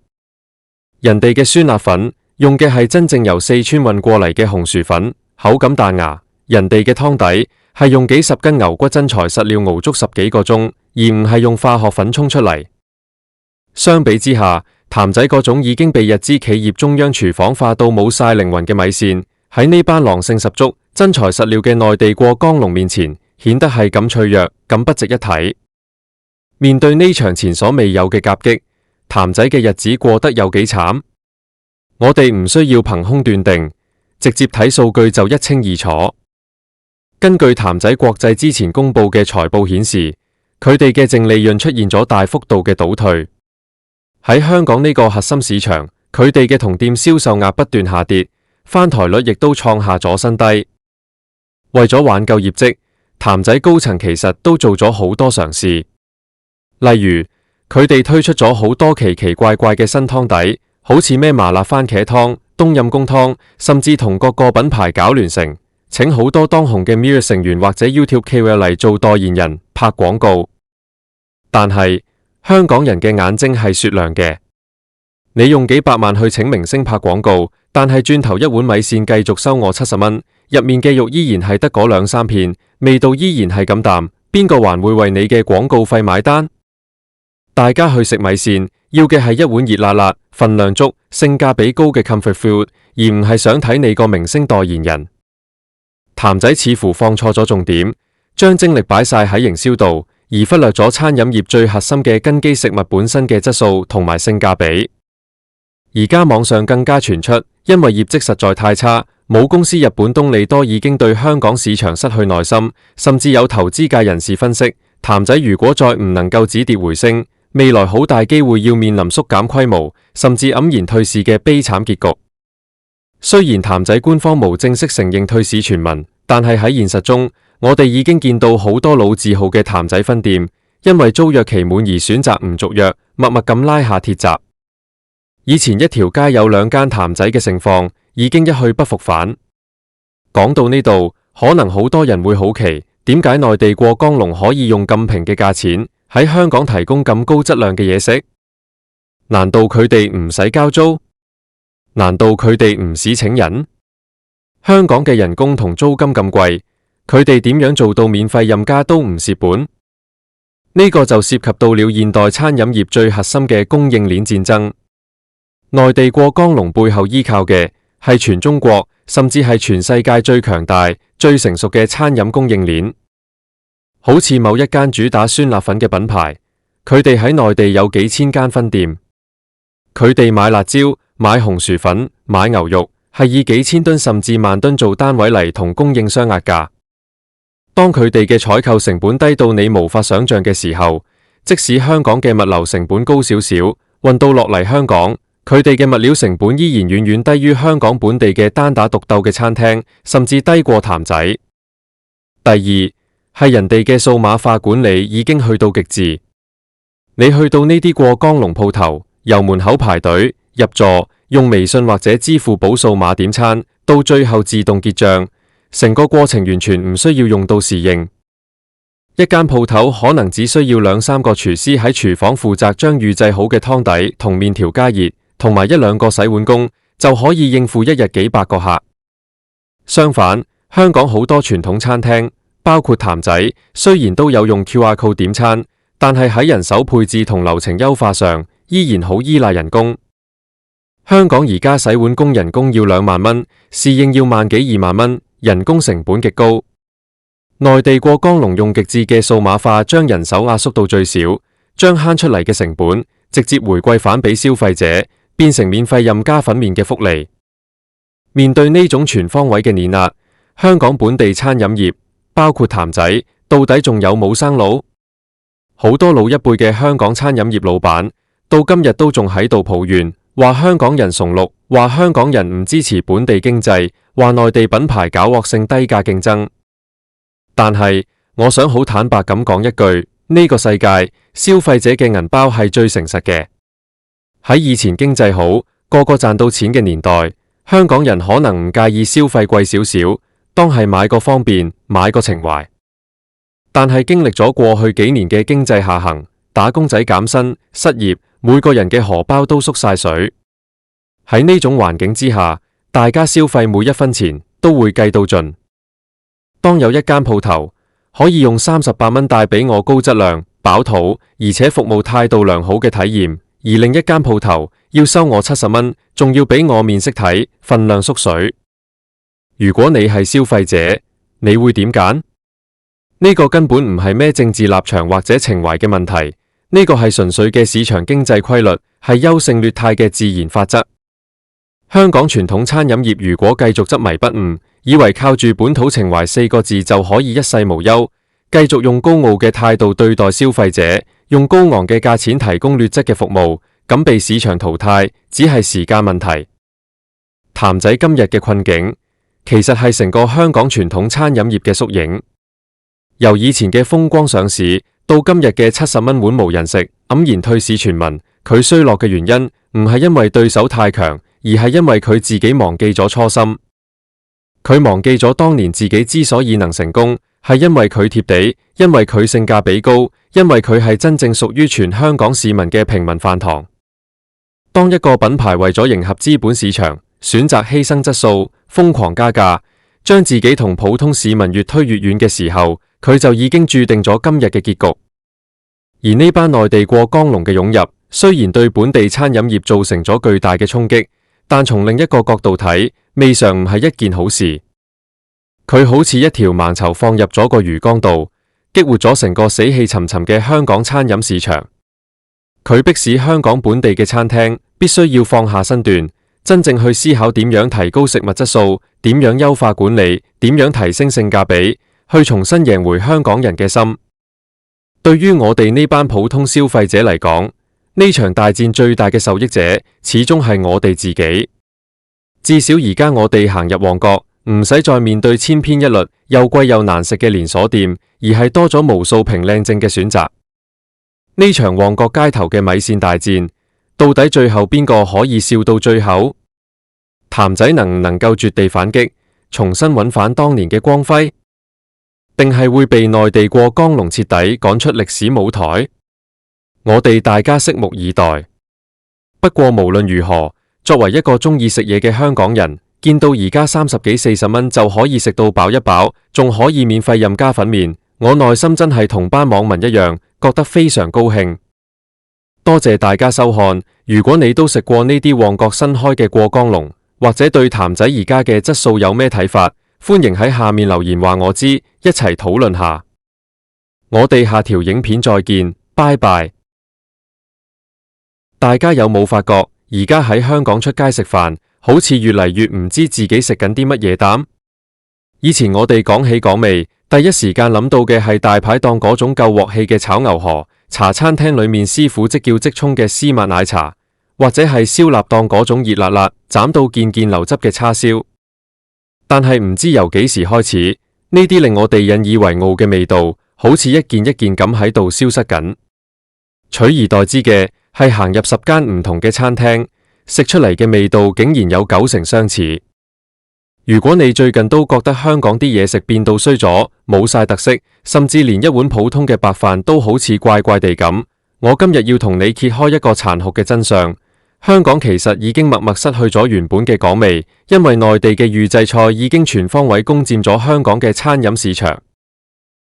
人哋嘅酸辣粉用嘅係真正由四川運過嚟嘅紅薯粉，口感彈牙；人哋嘅湯底係用幾十斤牛骨真材實料熬足10幾個鐘，而唔係用化學粉沖出嚟。相比之下，譚仔嗰種已經被日資企業中央廚房化到冇晒靈魂嘅米線，喺呢班狼性十足、真材實料嘅內地過江龍面前，顯得係咁脆弱、咁不值一提。面對呢場前所未有嘅夾擊，譚仔嘅日子過得有幾慘？我哋唔需要憑空斷定，直接睇數據就一清二楚。根據譚仔國際之前公布嘅財報顯示，佢哋嘅淨利潤出現咗大幅度嘅倒退。喺香港呢個核心市場，佢哋嘅同店銷售額不斷下跌，翻台率亦都創下咗新低。為咗挽救業績，譚仔高層其實都做咗好多嘗試，例如，佢哋推出咗好多奇奇怪怪嘅新湯底，好似咩麻辣番茄湯、冬蔭功湯，甚至同各個品牌搞聯成，請好多當紅嘅 Mirror 成員或者 YouTube KOL 嚟做代言人拍廣告。但係香港人嘅眼睛係雪亮嘅，你用幾百萬去請明星拍廣告，但係轉頭一碗米線繼續收我70蚊，入面嘅肉依然係得嗰2-3片，味道依然係咁淡，邊個還會為你嘅廣告費買單？大家去食米線，要嘅係一碗熱辣辣、份量足、性價比高嘅 comfort food， 而唔係想睇你個明星代言人。譚仔似乎放錯咗重點，將精力擺晒喺營銷度，而忽略咗餐飲業最核心嘅根基食物本身嘅質素同埋性價比。而家網上更加傳出，因為業績實在太差，母公司日本東利多已經對香港市場失去耐心，甚至有投資界人士分析，譚仔如果再唔能夠止跌回升，未來好大機會要面臨縮減規模，甚至黯然退市嘅悲慘結局。雖然譚仔官方無正式承認退市傳聞，但係喺現實中，我哋已經見到好多老字號嘅譚仔分店，因為租約期滿而選擇唔續約，默默咁拉下鐵閘。以前一條街有2間譚仔嘅盛況，已經一去不復返。講到呢度，可能好多人會好奇，點解內地過江龍可以用咁平嘅價錢喺香港提供咁高質量嘅嘢食？難道佢哋唔使交租？難道佢哋唔使請人？香港嘅人工同租金咁貴，佢哋點樣做到免費任加都唔蝕本？呢個就涉及到了現代餐飲業最核心嘅供應鏈戰爭。內地過江龍背後依靠嘅係全中國，甚至係全世界最強大、最成熟嘅餐飲供應鏈。好似某一間主打酸辣粉嘅品牌，佢哋喺內地有幾千間分店，佢哋買辣椒、買紅薯粉、買牛肉，係以幾千噸甚至萬噸做單位嚟同供應商壓價。當佢哋嘅採購成本低到你無法想象嘅時候，即使香港嘅物流成本高少少，運到落嚟香港，佢哋嘅物料成本依然遠遠低於香港本地嘅單打獨鬥嘅餐廳，甚至低過譚仔。第二，係人哋嘅數碼化管理已經去到極致。你去到呢啲過江龍鋪頭，由門口排隊入座，用微信或者支付寶數碼點餐，到最後自動結賬，成個過程完全唔需要用到侍應。一間鋪頭可能只需要2-3個廚師喺廚房負責將預製好嘅湯底同麵條加熱，同埋1-2個洗碗工，就可以應付一日幾百個客。相反，香港好多傳統餐廳，包括譚仔，雖然都有用 QR Code 點餐，但係喺人手配置同流程優化上，依然好依賴人工。香港而家洗碗工人工要2萬蚊，侍應要1萬幾2萬蚊，人工成本極高。內地過江龍用極致嘅數碼化，將人手壓縮到最少，將慳出嚟嘅成本直接回饋返俾消費者，變成免費任加粉麵嘅福利。面對呢種全方位嘅碾壓，香港本地餐飲業，包括譚仔，到底仲有冇生路？好多老一輩嘅香港餐飲業老闆，到今日都仲喺度抱怨，話香港人崇綠，話香港人唔支持本地經濟，話內地品牌搞惡性低價競爭。但係，我想好坦白咁講一句，呢個世界消費者嘅銀包係最誠實嘅。喺以前經濟好，個個賺到錢嘅年代，香港人可能唔介意消費貴少少，當係買個方便，買個情懷。但係經歷咗過去幾年嘅經濟下行，打工仔減薪、失業，每個人嘅荷包都縮晒水。喺呢種環境之下，大家消費每一分錢都會計到盡。當有一間鋪頭可以用38蚊帶俾我高質量、飽肚而且服務態度良好嘅體驗，而另一間鋪頭要收我70蚊，仲要俾我面色睇，份量縮水。如果你係消費者，你會點揀？呢個根本唔係咩政治立場或者情懷嘅問題，呢個係純粹嘅市場經濟規律，係優勝劣汰嘅自然法則。香港傳統餐飲業如果繼續執迷不悟，以為靠住本土情懷4個字就可以一世無憂，繼續用高傲嘅態度對待消費者，用高昂嘅價錢提供劣質嘅服務，咁被市場淘汰只係時間問題。譚仔今日嘅困境，其實係成個香港傳統餐飲業嘅縮影。由以前嘅風光上市，到今日嘅70蚊碗無人食，黯然退市傳聞。佢衰落嘅原因，唔係因為對手太強，而係因為佢自己忘記咗初心。佢忘記咗當年自己之所以能成功，係因為佢貼地，因為佢性價比高，因為佢係真正屬於全香港市民嘅平民飯堂。當一個品牌為咗迎合資本市場，選擇犧牲質素，瘋狂加價，將自己同普通市民越推越遠嘅時候，佢就已經注定咗今日嘅結局。而呢班內地過江龍嘅湧入，雖然對本地餐飲業造成咗巨大嘅衝擊，但從另一個角度睇，未嘗唔係一件好事。佢好似一條盲籌放入咗個魚缸度，激活咗成個死氣沉沉嘅香港餐飲市場。佢迫使香港本地嘅餐廳必須要放下身段，真正去思考點樣提高食物質素，點樣優化管理，點樣提升性價比，去重新贏回香港人嘅心。對於我哋呢班普通消費者嚟講，呢場大戰最大嘅受益者始終係我哋自己。至少而家我哋行入旺角，唔使再面對千篇一律又貴又難食嘅連鎖店，而係多咗無數平靚正嘅選擇。呢場旺角街頭嘅米線大戰，到底最後邊個可以笑到最後？譚仔能唔能夠絕地反擊，重新揾返當年嘅光輝？定係會被內地過江龍徹底趕出歷史舞台？我哋大家拭目以待。不過無論如何，作為一個中意食嘢嘅香港人，見到而家30幾40蚊就可以食到飽一飽，仲可以免費任加粉麵，我內心真係同班網民一樣，覺得非常高興。多謝大家收看，如果你都食過呢啲旺角新開嘅過江龍，或者對譚仔而家嘅質素有咩睇法，歡迎喺下面留言話我知，一齊討論下。我哋下條影片再見，拜拜。大家有冇發覺，而家喺香港出街食飯，好似越嚟越唔知自己食緊啲乜嘢啖？以前我哋講起港味，第一時間諗到嘅係大排檔嗰種夠鑊氣嘅炒牛河，茶餐廳裏面師傅即叫即沖嘅絲襪奶茶，或者係燒臘檔嗰種熱辣辣、斬到件件流汁嘅叉燒。但係唔知由幾時開始，呢啲令我哋引以為傲嘅味道，好似一件一件咁喺度消失緊。取而代之嘅係行入10間唔同嘅餐廳，食出嚟嘅味道竟然有90%相似。如果你最近都覺得香港啲嘢食變到衰咗，冇晒特色，甚至連一碗普通嘅白飯都好似怪怪地咁，我今日要同你揭開一個殘酷嘅真相。香港其實已經默默失去咗原本嘅港味，因為內地嘅預製菜已經全方位攻佔咗香港嘅餐飲市場。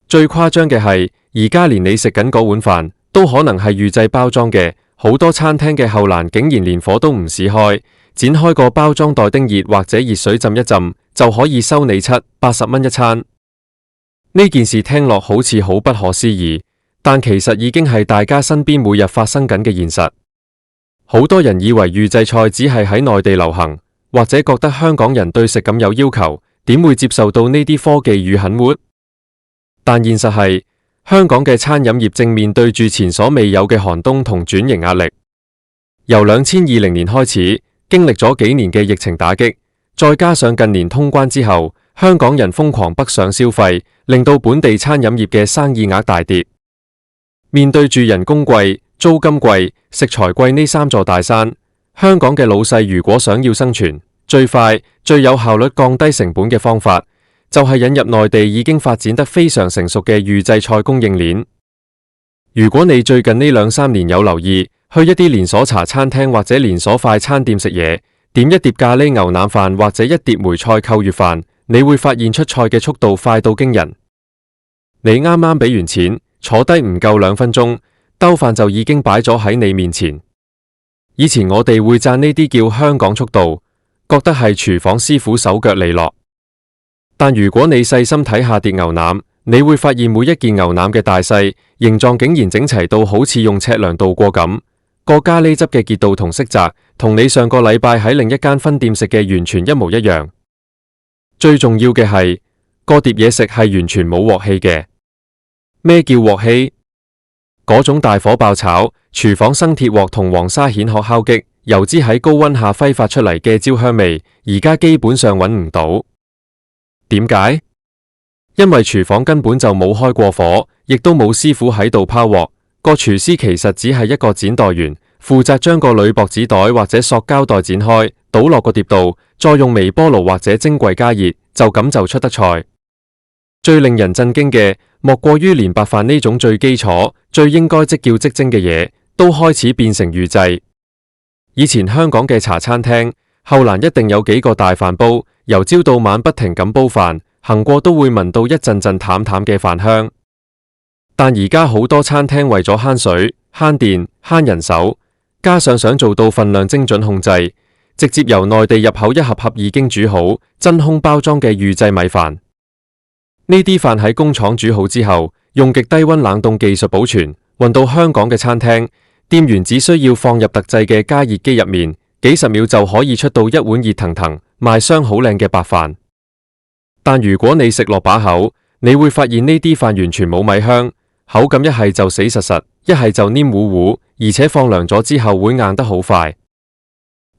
最誇張嘅係，而家連你食緊嗰碗飯都可能係預製包裝嘅，好多餐廳嘅後欄竟然連火都唔使開，剪開個包裝袋叮熱或者熱水浸一浸就可以收你70-80蚊一餐。呢件事聽落好似好不可思議，但其實已經係大家身邊每日發生緊嘅現實。好多人以為預製菜只係喺內地流行，或者覺得香港人對食感有要求，點會接受到呢啲科技與狠活？但現實係，香港嘅餐飲業正面對住前所未有嘅寒冬同轉型壓力。由2020年開始，經歷咗幾年嘅疫情打擊，再加上近年通關之後，香港人瘋狂北上消費，令到本地餐飲業嘅生意額大跌。面對住人工貴、租金貴、食材貴呢3座大山，香港嘅老細如果想要生存，最快、最有效率降低成本嘅方法，就係引入內地已經發展得非常成熟嘅預製菜供應鏈。如果你最近呢2-3年有留意，去一啲連鎖茶餐廳或者連鎖快餐店食嘢，點一碟咖喱牛腩飯或者一碟梅菜扣月飯，你會發現出菜嘅速度快到驚人。你啱啱俾完錢，坐低唔夠2分鐘，兜飯就已經擺咗喺你面前。以前我哋會讚呢啲叫香港速度，覺得係廚房師傅手腳利落。但如果你細心睇下碟牛腩，你會發現每一件牛腩嘅大細、形狀竟然整齊到好似用尺量度過咁。個咖喱汁嘅結度同色澤，同你上個禮拜喺另一間分店食嘅完全一模一樣。最重要嘅係，個碟嘢食係完全冇鑊氣嘅。咩叫鑊氣？嗰種大火爆炒，廚房生鐵鑊同黃沙蜆殼敲擊，油脂喺高溫下揮發出嚟嘅焦香味，而家基本上揾唔到。點解？因為廚房根本就冇開過火，亦都冇師傅喺度拋鑊。個廚師其實只係一個剪袋員，負責將個鋁箔紙袋或者塑膠袋剪開，倒落個碟度，再用微波爐或者蒸櫃加熱，就咁就出得菜。最令人震驚嘅，莫過於連白飯呢種最基礎、最應該即叫即蒸嘅嘢，都開始變成預製。以前香港嘅茶餐廳後欄一定有幾個大飯煲，由朝到晚不停咁煲飯，行過都會聞到一陣陣淡淡嘅飯香。但而家好多餐廳為咗慳水、慳電、慳人手，加上想做到份量精準控制，直接由內地入口一盒盒已經煮好、真空包裝嘅預製米飯。呢啲飯喺工廠煮好之後，用極低溫冷凍技術保存，運到香港嘅餐廳，店員只需要放入特製嘅加熱機入面，幾十秒就可以出到一碗熱騰騰、賣相好靚嘅白飯。但如果你食落把口，你會發現呢啲飯完全冇米香。口感一係就死實實，一係就黏糊糊，而且放涼咗之後會硬得好快。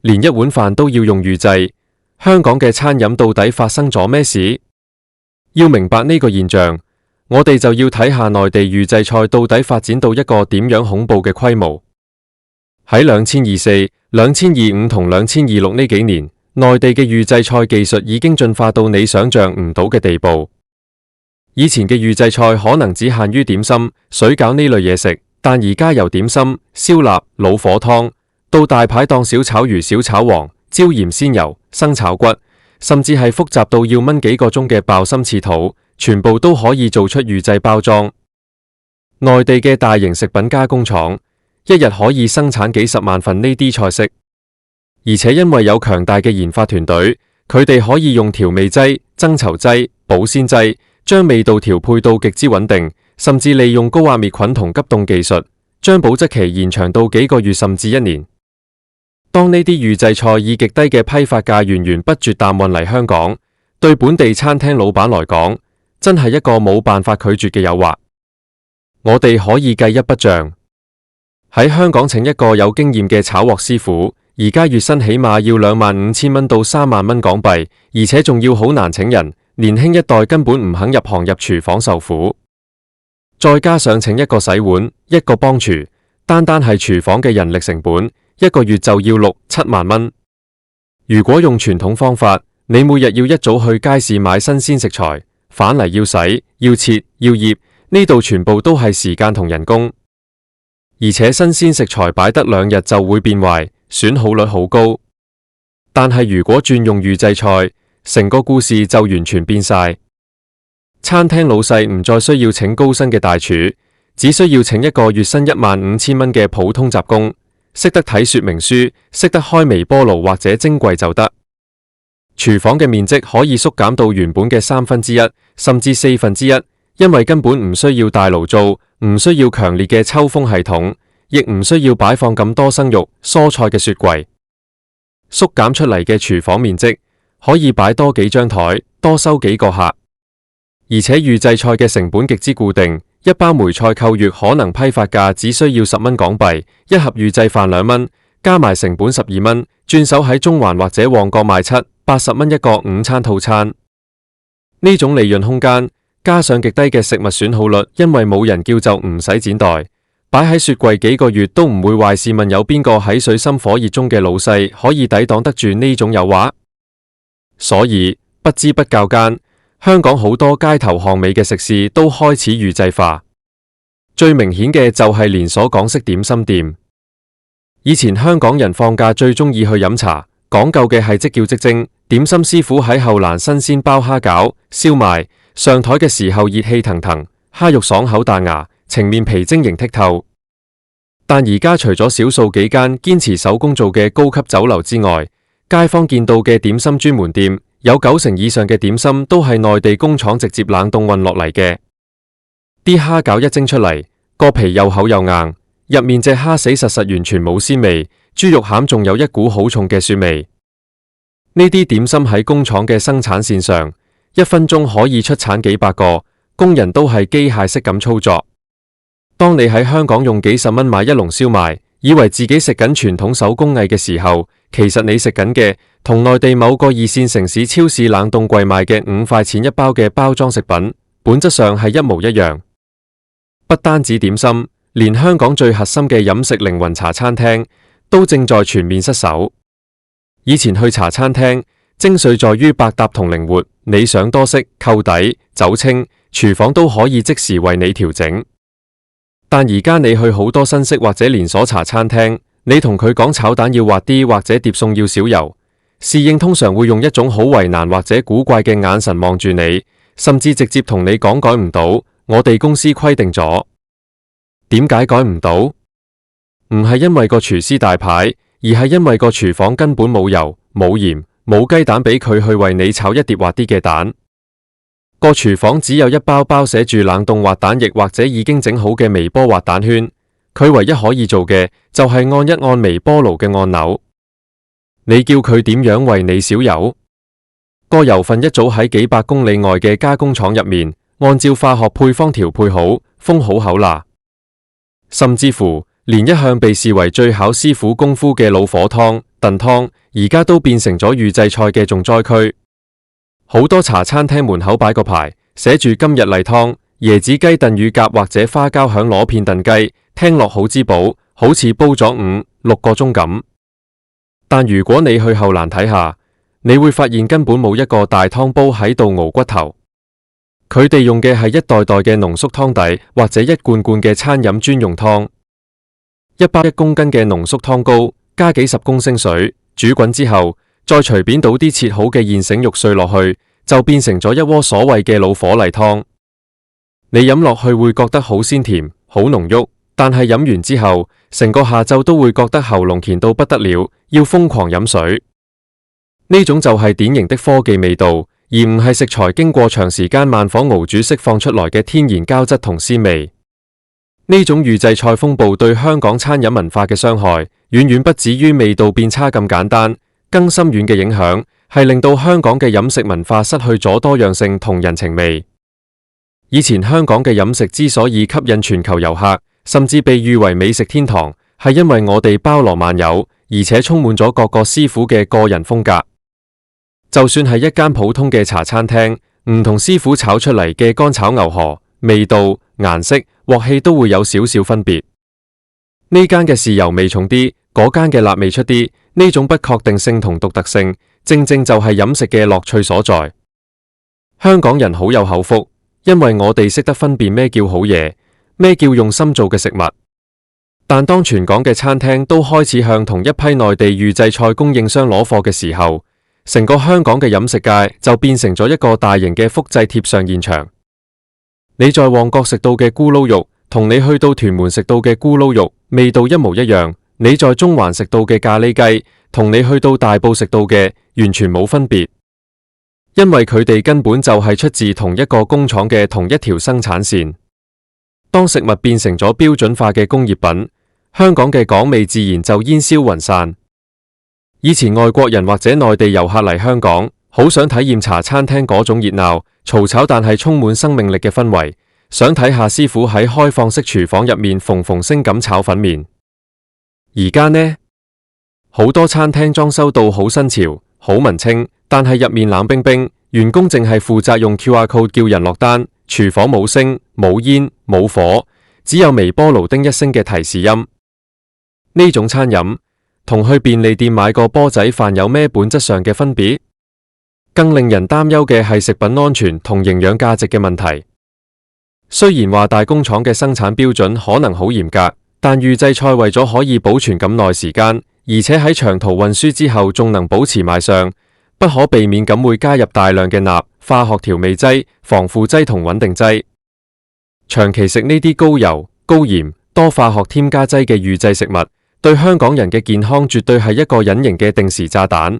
連一碗飯都要用預製，香港嘅餐飲到底發生咗咩事？要明白呢個現象，我哋就要睇下內地預製菜到底發展到一個點樣恐怖嘅規模。喺2024、2025同2026呢幾年，內地嘅預製菜技術已經進化到你想象唔到嘅地步。以前嘅預製菜可能只限於點心、水餃呢類嘢食，但而家由點心、燒臘、老火湯到大排檔小炒魚、小炒皇、椒鹽鮮油、生炒骨，甚至係複雜到要燜幾個鐘嘅爆心翅肚，全部都可以做出預製包裝。內地嘅大型食品加工廠一日可以生產幾10萬份呢啲菜式，而且因為有強大嘅研發團隊，佢哋可以用調味劑、增稠劑、保鮮劑，將味道調配到極之穩定，甚至利用高壓滅菌同急凍技術，將保質期延長到幾個月甚至1年。當呢啲預製菜以極低嘅批發價源源不絕淡運嚟香港，對本地餐廳老闆來講，真係一個冇辦法拒絕嘅誘惑。我哋可以計一筆賬，喺香港請一個有經驗嘅炒鑊師傅，而家月薪起碼要25,000蚊到3萬蚊港幣，而且仲要好難請人，年輕一代根本唔肯入行入廚房受苦。再加上請一個洗碗，一個幫廚，單係廚房嘅人力成本，一個月就要6-7萬蚊。如果用傳統方法，你每日要一早去街市買新鮮食材，返嚟要洗、要切、要醃，呢度全部都係時間同人工。而且新鮮食材擺得2日就會變壞，損耗率好高。但係如果轉用預製菜，成個故事就完全變晒。餐廳老細唔再需要請高薪嘅大廚，只需要請一個月薪15,000蚊嘅普通雜工，識得睇說明書，識得開微波爐或者蒸櫃就得。廚房嘅面積可以縮減到原本嘅1/3，甚至1/4，因為根本唔需要大爐灶，唔需要強烈嘅抽風系統，亦唔需要擺放咁多生肉、蔬菜嘅雪櫃。縮減出嚟嘅廚房面積可以擺多幾張台，多收幾個客。而且預製菜嘅成本極之固定，一包梅菜扣月可能批發價只需要10蚊港幣，一盒預製飯2蚊，加埋成本12蚊，轉手喺中環或者旺角賣7-80蚊一個午餐套餐。呢種利潤空間，加上極低嘅食物損耗率，因為冇人叫就唔使剪袋，擺喺雪櫃幾個月都唔會壞。試問有邊個喺水深火熱中嘅老細可以抵擋得住呢種誘惑？所以不知不覺間，香港好多街頭巷尾嘅食肆都開始預製化。最明顯嘅就係連鎖港式點心店。以前香港人放假最中意去飲茶，講究嘅係即叫即蒸，點心師傅喺後欄新鮮包蝦餃、燒賣，上台嘅時候熱氣騰騰，蝦肉爽口彈牙，呈面皮晶瑩剔透。但而家除咗少數幾間堅持手工做嘅高級酒樓之外，街坊見到嘅點心專門店，有90%以上嘅點心都係內地工廠直接冷凍運落嚟嘅。啲蝦餃一蒸出嚟，個皮又厚又硬，入面隻蝦死實完全冇鮮味，豬肉餡仲有一股好重嘅蒜味。呢啲點心喺工廠嘅生產線上，1分鐘可以出產幾百個，工人都係機械式咁操作。當你喺香港用幾十蚊買一籠燒賣，以為自己食緊傳統手工藝嘅時候，其實你食緊嘅同內地某個2線城市超市冷凍櫃賣嘅5塊錢一包嘅包裝食品，本質上係一模一樣。不單止點心，連香港最核心嘅飲食靈魂茶餐廳都正在全面失守。以前去茶餐廳，精髓在於百搭同靈活，你想多式、扣底、走清，廚房都可以即時為你調整。但而家你去好多新式或者連鎖茶餐廳，你同佢講炒蛋要滑啲或者碟餸要少油，侍應通常會用一種好為難或者古怪嘅眼神望住你，甚至直接同你講改唔到，我哋公司規定咗。點解改唔到？唔係因為個廚師大牌，而係因為個廚房根本冇油、冇鹽、冇雞蛋俾佢去為你炒一碟滑啲嘅蛋。個廚房只有一包包寫住冷凍滑蛋液或者已經整好嘅微波滑蛋圈，佢唯一可以做嘅就係按一按微波爐嘅按鈕。你叫佢點樣為你少油？個油份一早喺幾百公里外嘅加工廠入面，按照化學配方調配好，封好口啦。甚至乎連一向被視為最考師傅功夫嘅老火湯、燉湯，而家都變成咗預製菜嘅重災區。好多茶餐廳門口擺個牌，寫住今日例湯，椰子雞燉乳鴿或者花膠響螺片燉雞，聽落好滋補，好似煲咗5-6個鐘咁。但如果你去後欄睇下，你會發現根本冇一個大湯煲喺度熬骨頭。佢哋用嘅係一袋袋嘅濃縮湯底，或者一罐罐嘅餐飲專用湯。一包1公斤嘅濃縮湯膏，加幾十公升水，煮滾之後，再隨便倒啲切好嘅現成肉碎落去，就變成咗一鍋所謂嘅老火例湯。你飲落去會覺得好鮮甜、好濃郁，但係飲完之後，成個下晝都會覺得喉嚨甜到不得了，要瘋狂飲水。呢種就係典型的科技味道，而唔係食材經過長時間慢火熬煮釋放出來嘅天然膠質同鮮味。呢種預製菜風暴對香港餐飲文化嘅傷害，遠遠不止於味道變差咁簡單，更深遠嘅影響係令到香港嘅飲食文化失去咗多樣性同人情味。以前香港嘅飲食之所以吸引全球遊客，甚至被譽為美食天堂，係因為我哋包羅萬有，而且充滿咗各個師傅嘅個人風格。就算係一間普通嘅茶餐廳，唔同師傅炒出嚟嘅乾炒牛河，味道、顏色、鑊氣都會有少少分別。呢間嘅豉油味重啲，嗰間嘅辣味出啲，呢種不確定性同獨特性，正正就係飲食嘅樂趣所在。香港人好有口福，因為我哋識得分辨咩叫好嘢，咩叫用心做嘅食物。但當全港嘅餐廳都開始向同一批內地預製菜供應商攞貨嘅時候，成個香港嘅飲食界就變成咗一個大型嘅複製貼上現場。你在旺角食到嘅咕嚕肉，同你去到屯門食到嘅咕嚕肉味道一模一樣；你在中環食到嘅咖喱雞，同你去到大埔食到嘅完全冇分別，因為佢哋根本就係出自同一個工廠嘅同一條生產線。當食物變成咗標準化嘅工業品，香港嘅港味自然就煙消雲散。以前外國人或者內地遊客嚟香港，好想體驗茶餐廳嗰種熱鬧、嘈吵但係充滿生命力嘅氛圍，想睇下師傅喺開放式廚房入面縫縫聲咁炒粉麵。而家呢，好多餐廳裝修到好新潮、好文青，但係入面冷冰冰，員工淨係負責用 QR code 叫人落單，廚房冇聲、冇煙、冇火，只有微波爐叮一聲嘅提示音。呢種餐飲同去便利店買個波仔飯有咩本質上嘅分別？更令人擔憂嘅係食品安全同營養價值嘅問題。雖然話大工廠嘅生產標準可能好嚴格，但預製菜為咗可以保存咁耐時間，而且喺長途運輸之後仲能保持賣相，不可避免咁會加入大量嘅鈉、化學調味劑、防腐劑同穩定劑。長期食呢啲高油、高鹽、多化學添加劑嘅預製食物，對香港人嘅健康絕對係一個隱形嘅定時炸彈。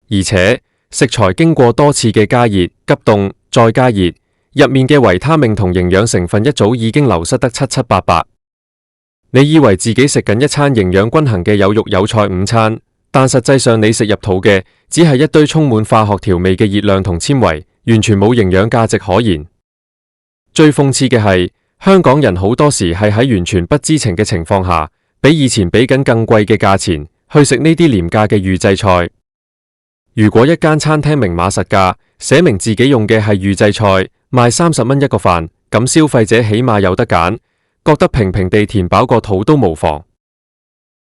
而且食材經過多次嘅加熱、急凍、再加熱，入面嘅維他命同營養成分一早已經流失得七七八八。你以為自己食緊一餐營養均衡嘅有肉有菜午餐，但實際上你食入肚嘅只係一堆充滿化學調味嘅熱量同纖維，完全冇營養價值可言。最諷刺嘅係，香港人好多時係喺完全不知情嘅情況下，比以前俾緊更貴嘅價錢去食呢啲廉價嘅預製菜。如果一間餐廳明碼實價，寫明自己用嘅係預製菜，賣30蚊一個飯，咁消費者起碼有得揀，覺得平平地填飽個肚都無妨。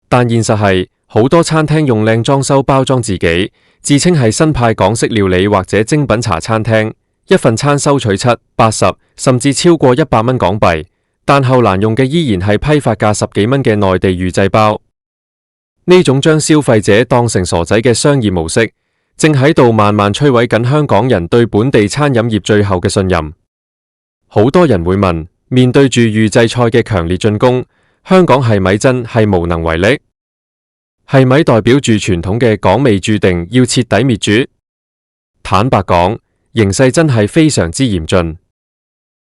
但現實係，好多餐廳用靚裝修包裝自己，自稱係新派港式料理或者精品茶餐廳，一份餐收取7、80甚至超過100蚊港幣，但後欄用嘅依然係批發價10幾蚊嘅內地預製包。呢種將消費者當成傻仔嘅商業模式，正喺度慢慢摧毀緊香港人對本地餐飲業最後嘅信任。好多人會問，面對住預製菜嘅強烈進攻，香港係咪真係無能為力？係咪代表住傳統嘅港味注定要徹底滅絕？坦白講，形勢真係非常之嚴峻。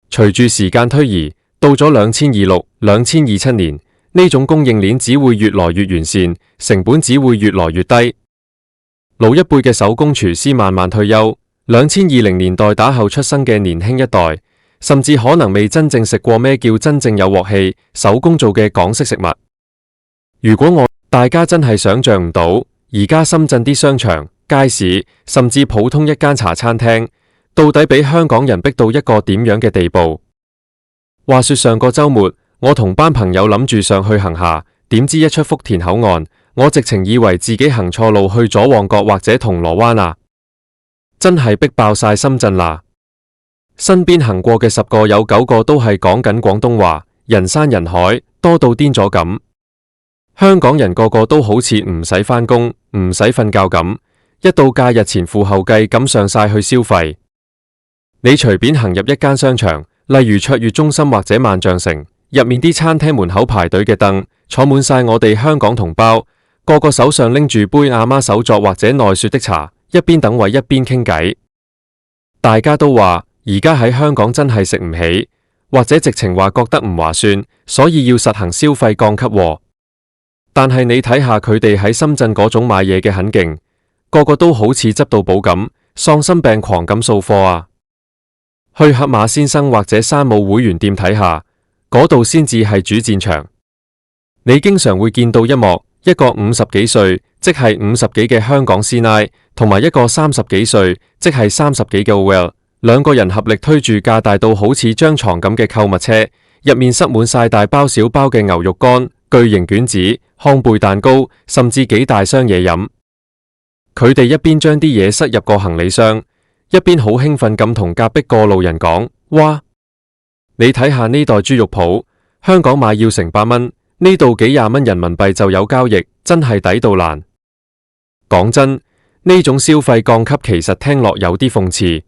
隨住時間推移，到咗2026、2027年，呢種供應鏈只會越來越完善，成本只會越來越低。老一輩嘅手工廚師慢慢退休，2020年代打後出生嘅年輕一代，甚至可能未真正食過咩叫真正有鑊氣、手工做嘅港式食物。如果大家真係想象唔到，而家深圳啲商場、街市，甚至普通一間茶餐廳，到底俾香港人逼到一個點樣嘅地步？話說上個週末，我同班朋友諗住上去行下，點知一出福田口岸，我直情以為自己行錯路去咗旺角或者銅鑼灣啊！真係逼爆晒深圳啦！身邊行過嘅10個有9個都係講緊廣東話，人山人海，多到癲咗咁。香港人個個都好似唔使返工、唔使瞓覺咁，一到假日前赴後繼咁上晒去消費。你隨便行入一間商場，例如卓越中心或者萬象城，入面啲餐廳門口排隊嘅凳，坐滿晒我哋香港同胞，個個手上拎住杯阿媽手作或者奈雪的茶，一邊等位一邊傾偈。大家都話而家喺香港真係食唔起，或者直情話覺得唔划算，所以要實行消費降級喎。但係你睇下佢哋喺深圳嗰種買嘢嘅狠勁，個個都好似執到寶咁，喪心病狂咁掃貨啊！去黑馬先生或者山姆會員店睇下，嗰度先至係主戰場。你經常會見到一幕，一個50幾歲，即係50幾嘅香港師奶，同埋一個30幾歲，即係30幾嘅 OL， 兩個人合力推住架大到好似張床咁嘅購物車，入面塞滿晒大包小包嘅牛肉乾、巨型卷子、康貝蛋糕，甚至幾大箱嘢飲。佢哋一邊將啲嘢塞入個行李箱，一邊好興奮咁同隔壁個路人講：哇！你睇下呢袋豬肉脯，香港買要成100蚊，呢度幾廿蚊人民幣就有交易，真係抵到爛。講真，呢種消費降級其實聽落有啲諷刺。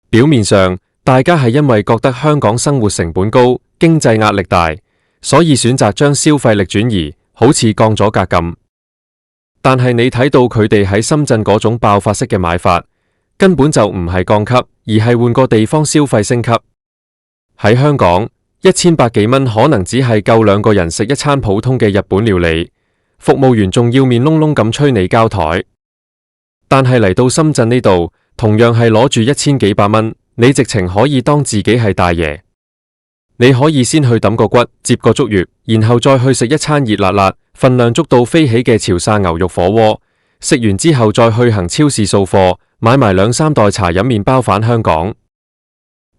表面上，大家係因為覺得香港生活成本高，經濟壓力大，所以選擇將消費力轉移，好似降咗格咁。但係你睇到佢哋喺深圳嗰種爆發式嘅買法，根本就唔係降級，而係換個地方消費升級。喺香港，1100幾蚊可能只係夠2個人食一餐普通嘅日本料理，服務員仲要面窿窿咁催你交台。但係嚟到深圳呢度，同樣係攞住1000幾百蚊，你直情可以當自己係大爺。你可以先去揼個骨，接個竹葉，然後再去食一餐熱辣辣、份量足到飛起嘅潮汕牛肉火鍋。食完之後再去行超市掃貨，買埋2-3袋茶飲麵包返香港。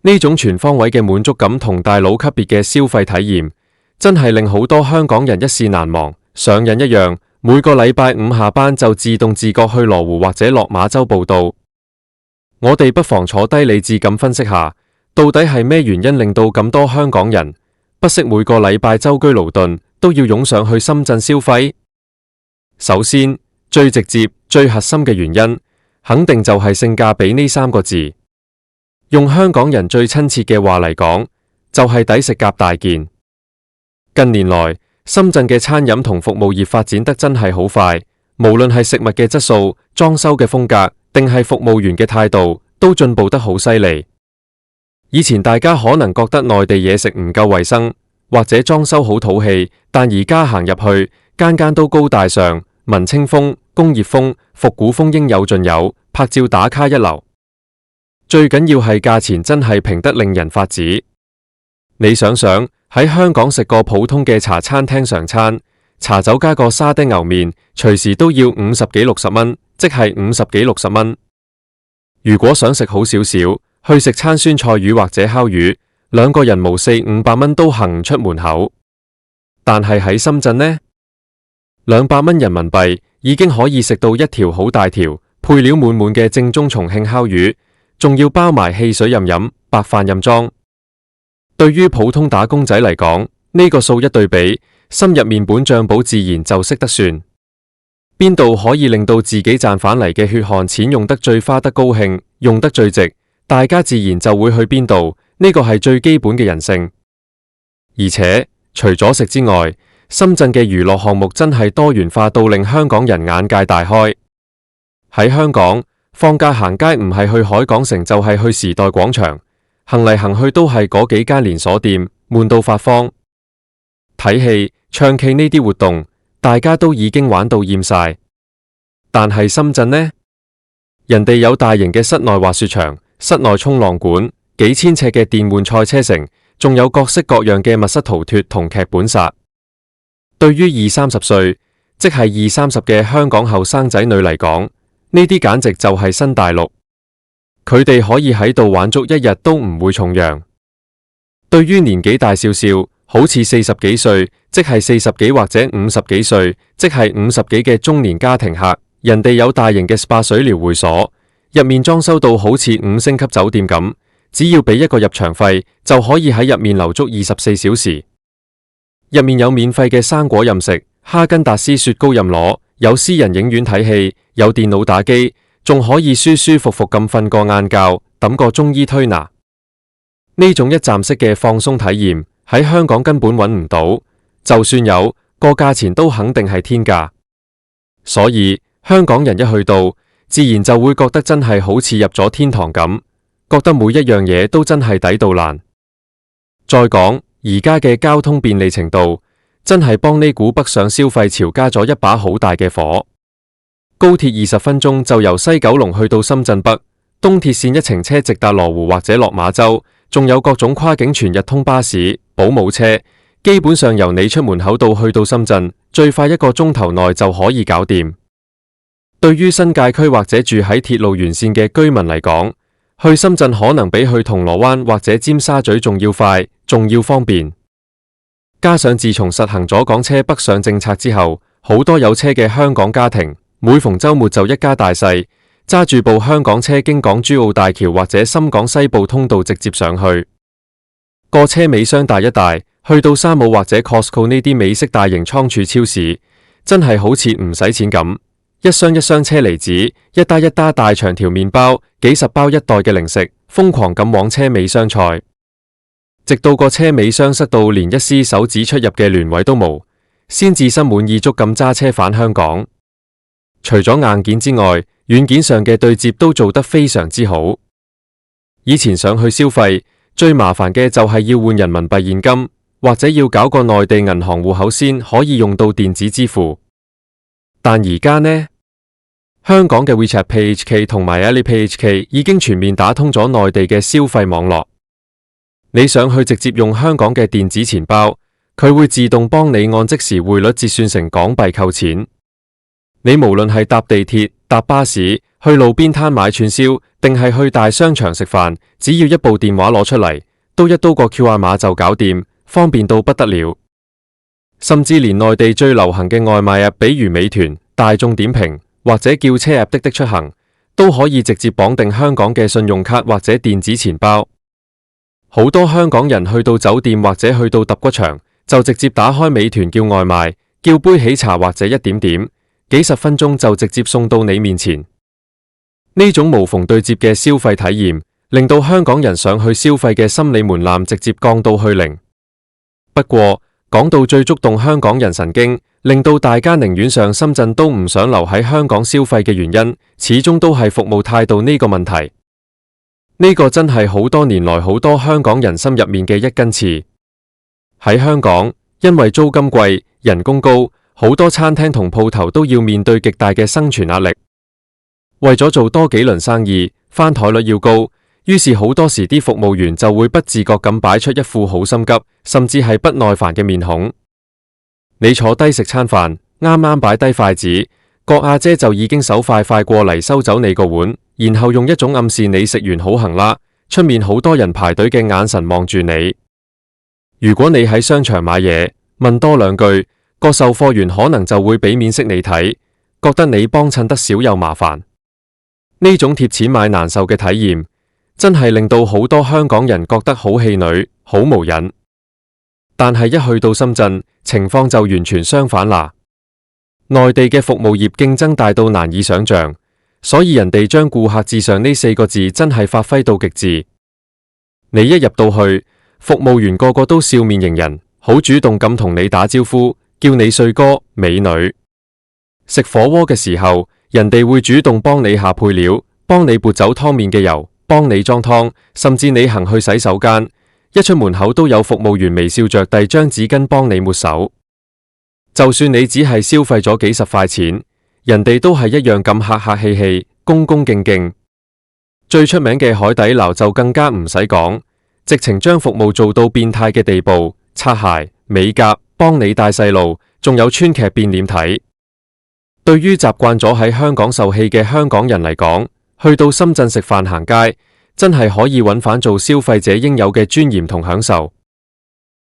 呢種全方位嘅滿足感同大佬級別嘅消費體驗，真係令好多香港人一試難忘。上癮一樣，每個禮拜5下班就自動自覺去羅湖或者落馬洲報到。我哋不妨坐低理智咁分析下，到底係咩原因令到咁多香港人不惜每個禮拜舟車勞頓都要湧上去深圳消費？首先，最直接、最核心嘅原因，肯定就係性價比呢3個字。用香港人最親切嘅話嚟講，就係抵食夾大件。近年來，深圳嘅餐飲同服務業發展得真係好快，無論係食物嘅質素、裝修嘅風格，定係服務員嘅態度，都進步得好犀利。以前大家可能覺得內地嘢食唔夠衛生，或者裝修好土氣，但而家行入去，間間都高大上，文青風、工業風、復古風應有盡有，拍照打卡一流。最緊要係價錢真係平得令人髮指。你想想喺香港食個普通嘅茶餐廳常餐，茶酒加個沙爹牛麵，隨時都要50幾60蚊，即係50幾60蚊。如果想食好少少，去食餐酸菜魚或者烤魚，2個人無400-500蚊都行唔出門口。但係喺深圳呢，200蚊人民幣已經可以食到一條好大條、配料滿滿嘅正宗重慶烤魚，仲要包埋汽水任飲、白飯任裝。對於普通打工仔嚟講，呢個數一對比，心入面本賬簿自然就識得算。邊度可以令到自己賺返嚟嘅血汗錢用得最花得高興，用得最值，大家自然就會去邊度，呢個係最基本嘅人性。而且除咗食之外，深圳嘅娛樂項目真係多元化到令香港人眼界大開。喺香港，放假行街唔係去海港城就係去時代廣場，行嚟行去都係嗰幾間連鎖店，悶到發慌。睇戲、唱 K 呢啲活動，大家都已經玩到厭晒。但係深圳呢？人哋有大型嘅室內滑雪場、室內衝浪館、幾千尺嘅電玩賽車城，仲有各式各樣嘅密室逃脫同劇本殺。對於20-30歲，即係20-30嘅香港後生仔女嚟講，呢啲簡直就係新大陸。佢哋可以喺度玩足一日都唔會重陽。對於年紀大少少，好似40幾歲，即係40幾或者50幾歲，即係50幾嘅中年家庭客，人哋有大型嘅 SPA 水療會所，入面裝修到好似5星級酒店咁，只要俾一個入場費，就可以喺入面留足24小時。入面有免費嘅生果任食，哈根達斯雪糕任攞，有私人影院睇戲，有電腦打機，仲可以舒舒服服咁瞓個晏覺，揼個中醫推拿。呢種一站式嘅放鬆體驗喺香港根本揾唔到，就算有，個價錢都肯定係天價。所以香港人一去到，自然就會覺得真係好似入咗天堂咁，覺得每一樣嘢都真係抵到爛。再講而家嘅交通便利程度，真係幫呢股北上消費潮加咗一把好大嘅火。高鐵20分鐘就由西九龍去到深圳北，東鐵線一程車直達羅湖或者落馬洲，仲有各種跨境全日通巴士、保姆車，基本上由你出門口到去到深圳，最快1個鐘頭內就可以搞掂。對於新界區或者住喺鐵路沿線嘅居民嚟講，去深圳可能比去銅鑼灣或者尖沙咀仲要快，仲要方便。加上自從實行咗港車北上政策之後，好多有車嘅香港家庭，每逢週末就一家大細揸住部香港車經港珠澳大橋或者深港西部通道直接上去。個車尾箱大一大，去到山姆或者 Costco 呢啲美式大型倉儲超市，真係好似唔使錢咁，一箱一箱車厘子，一打一打大長條麵包，幾十包一袋嘅零食，瘋狂咁往車尾箱載，直到個車尾箱塞到連一絲手指出入嘅聯位都冇，先至心滿意足咁揸車返香港。除咗硬件之外，軟件上嘅對接都做得非常之好。以前上去消費，最麻煩嘅就係要換人民幣現金，或者要搞個內地銀行戶口先可以用到電子支付。但而家呢，香港嘅 WeChat Pay HK 同埋 Alipay HK 已經全面打通咗內地嘅消費網絡。你上去直接用香港嘅電子錢包，佢會自動幫你按即時匯率折算成港幣扣錢。你無論係搭地鐵、搭巴士、去路邊攤買串燒，定係去大商場食飯，只要一部電話攞出嚟，都一刀個 QR 碼就搞掂，方便到不得了。甚至連內地最流行嘅外賣 App， 比如美團、大眾點評或者叫車 App 滴滴出行，都可以直接綁定香港嘅信用卡或者電子錢包。好多香港人去到酒店或者去到揼骨場，就直接打開美團叫外賣，叫杯喜茶或者一點點，幾十分鐘就直接送到你面前。呢種無縫對接嘅消費體驗，令到香港人上去消費嘅心理門檻直接降到去零。不過講到最觸動香港人神經，令到大家寧願上深圳都唔想留喺香港消費嘅原因，始終都係服務態度呢個問題。呢個真係好多年來好多香港人心入面嘅一根刺。喺香港，因為租金貴、人工高，好多餐廳同鋪頭都要面對極大嘅生存壓力。為咗做多幾輪生意，翻台率要高，於是好多時啲服務員就會不自覺咁擺出一副好心急，甚至係不耐煩嘅面孔。你坐低食餐飯，啱啱擺低筷子，個阿姐就已經手快快過嚟收走你個碗，然後用一種暗示你食完好行啦，出面好多人排隊嘅眼神望住你。如果你喺商場買嘢，問多兩句，個售貨員可能就會俾面色你睇，覺得你幫襯得少又麻煩。呢種貼錢買難受嘅體驗，真係令到好多香港人覺得好氣餒、好無癮。但係一去到深圳，情況就完全相反啦。內地嘅服務業競爭大到難以想象，所以人哋將顧客至上呢4個字真係發揮到極致。你一入到去，服務員個個都笑面迎人，好主動咁同你打招呼，叫你帥哥美女。食火鍋嘅時候，人哋會主動幫你下配料，幫你撥走湯面嘅油，幫你裝湯，甚至你行去洗手間，一出門口都有服務員微笑着遞張紙巾幫你抹手。就算你只係消費咗幾十塊錢，人哋都係一樣咁客客氣氣、恭恭敬敬。最出名嘅海底撈就更加唔使講，直情將服務做到變態嘅地步，擦鞋、美甲、幫你帶細路，仲有川劇變臉睇。對於習慣咗喺香港受氣嘅香港人嚟講，去到深圳食飯行街，真係可以揾返做消費者應有嘅尊嚴同享受。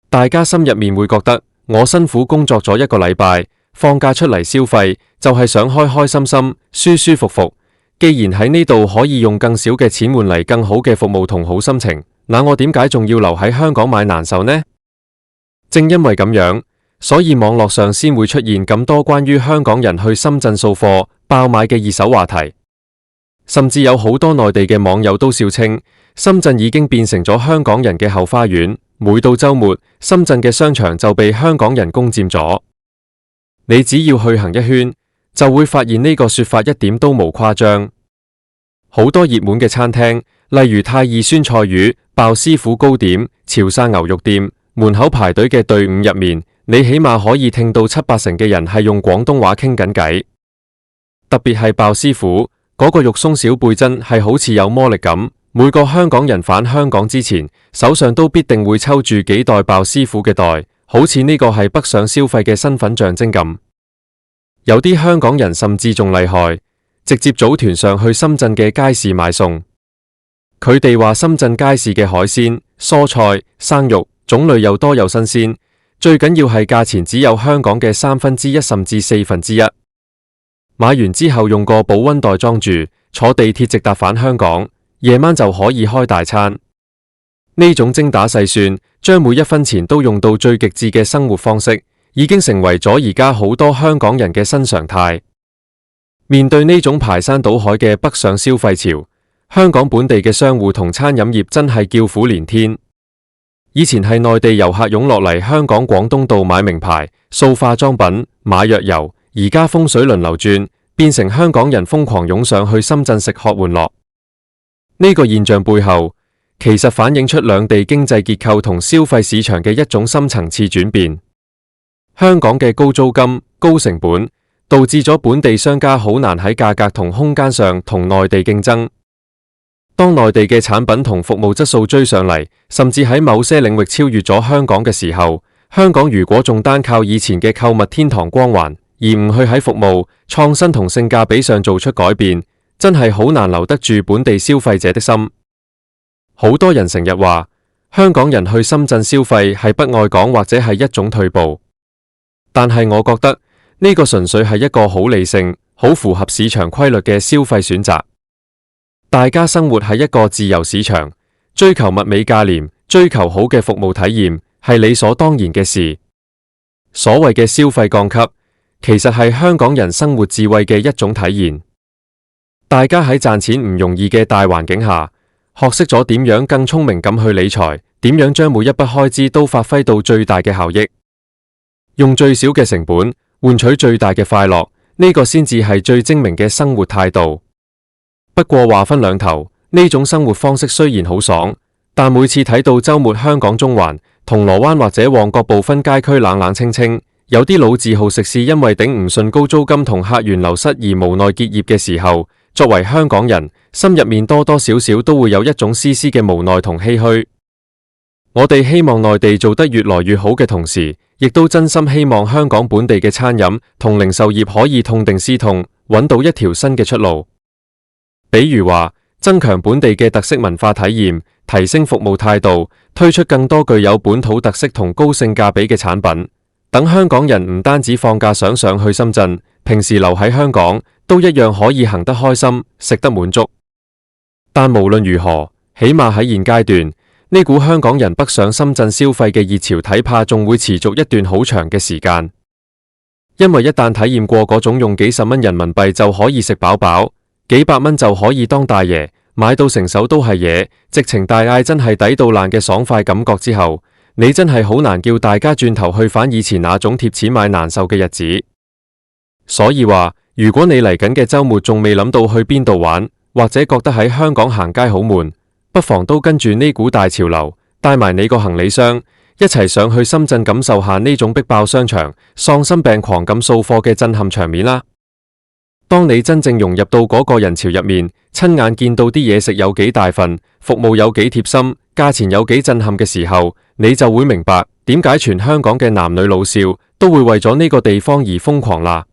大家心入面會覺得，我辛苦工作咗1個禮拜，放假出嚟消費，就係想開開心心、舒舒服服。既然喺呢度可以用更少嘅錢換嚟更好嘅服務同好心情，那我點解仲要留喺香港買難受呢？正因為咁樣，所以網絡上先會出現咁多關於香港人去深圳掃貨爆買嘅二手話題，甚至有好多內地嘅網友都笑稱，深圳已經變成咗香港人嘅後花園，每到週末，深圳嘅商場就被香港人攻佔咗。你只要去行一圈，就會發現呢個說法一點都無誇張。好多熱門嘅餐廳，例如泰義酸菜魚、鮑師傅糕點、潮汕牛肉店，門口排隊嘅隊伍入面，你起碼可以聽到7-8成嘅人係用廣東話傾緊偈。特別係鮑師傅嗰個肉鬆小貝真係好似有魔力咁，每個香港人返香港之前，手上都必定會抽住幾袋鮑師傅嘅袋，好似呢個係北上消費嘅身份象徵咁。有啲香港人甚至仲厲害，直接組團上去深圳嘅街市買餸。佢哋話深圳街市嘅海鮮、蔬菜、生肉種類又多又新鮮，最緊要係價錢只有香港嘅1/3甚至1/4。買完之後用個保溫袋裝住，坐地鐵直達返香港，夜晚就可以開大餐。呢種精打細算，將每一分錢都用到最極致嘅生活方式，已經成為咗而家好多香港人嘅新常態。面對呢種排山倒海嘅北上消費潮，香港本地嘅商戶同餐飲業真係叫苦連天。以前係內地遊客湧落嚟香港廣東道買名牌、掃化妝品、買藥油，而家風水輪流轉，變成香港人瘋狂湧上去深圳食喝玩樂。呢個現象背後，其實反映出兩地經濟結構同消費市場嘅一種深層次轉變。香港嘅高租金、高成本，導致咗本地商家好難喺價格同空間上同內地競爭。當內地嘅產品同服務質素追上嚟，甚至喺某些領域超越咗香港嘅時候，香港如果仲單靠以前嘅購物天堂光環，而唔去喺服務、創新同性價比上做出改變，真係好難留得住本地消費者的心。好多人成日話，香港人去深圳消費係不愛港或者係一種退步，但係我覺得呢個純粹係一個好理性、好符合市場規律嘅消費選擇。大家生活喺一個自由市場，追求物美價廉，追求好嘅服務體驗，係理所當然嘅事。所謂嘅消費降級，其實係香港人生活智慧嘅一種體現。大家喺賺錢唔容易嘅大環境下，學識咗點樣更聰明咁去理財，點樣將每一筆開支都發揮到最大嘅效益，用最少嘅成本換取最大嘅快樂，呢個先至係最精明嘅生活態度。不過話分兩頭，呢種生活方式雖然好爽，但每次睇到周末香港中環、銅鑼灣或者旺角部分街區冷冷清清，有啲老字號食肆因為頂唔順高租金同客源流失而無奈結業嘅時候，作為香港人，心入面多多少少都會有一種絲絲嘅無奈同唏噓。我哋希望內地做得越來越好嘅同時，亦都真心希望香港本地嘅餐飲同零售業可以痛定思痛，揾到一條新嘅出路。比如話，增強本地嘅特色文化體驗，提升服務態度，推出更多具有本土特色同高性價比嘅產品，等香港人唔單止放假想上去深圳，平時留喺香港都一樣可以行得開心，食得滿足。但無論如何，起碼喺現階段，呢股香港人北上深圳消費嘅熱潮睇怕仲會持續一段好長嘅時間。因為一旦體驗過嗰種用幾十蚊人民幣就可以食飽飽，幾百蚊就可以當大爺，買到成手都係嘢，直情大嗌真係抵到爛嘅爽快感覺之後，你真係好難叫大家轉頭去返以前那種貼錢買難受嘅日子。所以話，如果你嚟緊嘅週末仲未諗到去邊度玩，或者覺得喺香港行街好悶，不妨都跟住呢股大潮流，帶埋你個行李箱，一齊上去深圳感受下呢種逼爆商場、喪心病狂咁掃貨嘅震撼場面啦。當你真正融入到嗰個人潮入面，親眼見到啲嘢食有幾大份，服務有幾貼心，價錢有幾震撼嘅時候，你就會明白點解全香港嘅男女老少都會為咗呢個地方而瘋狂啦。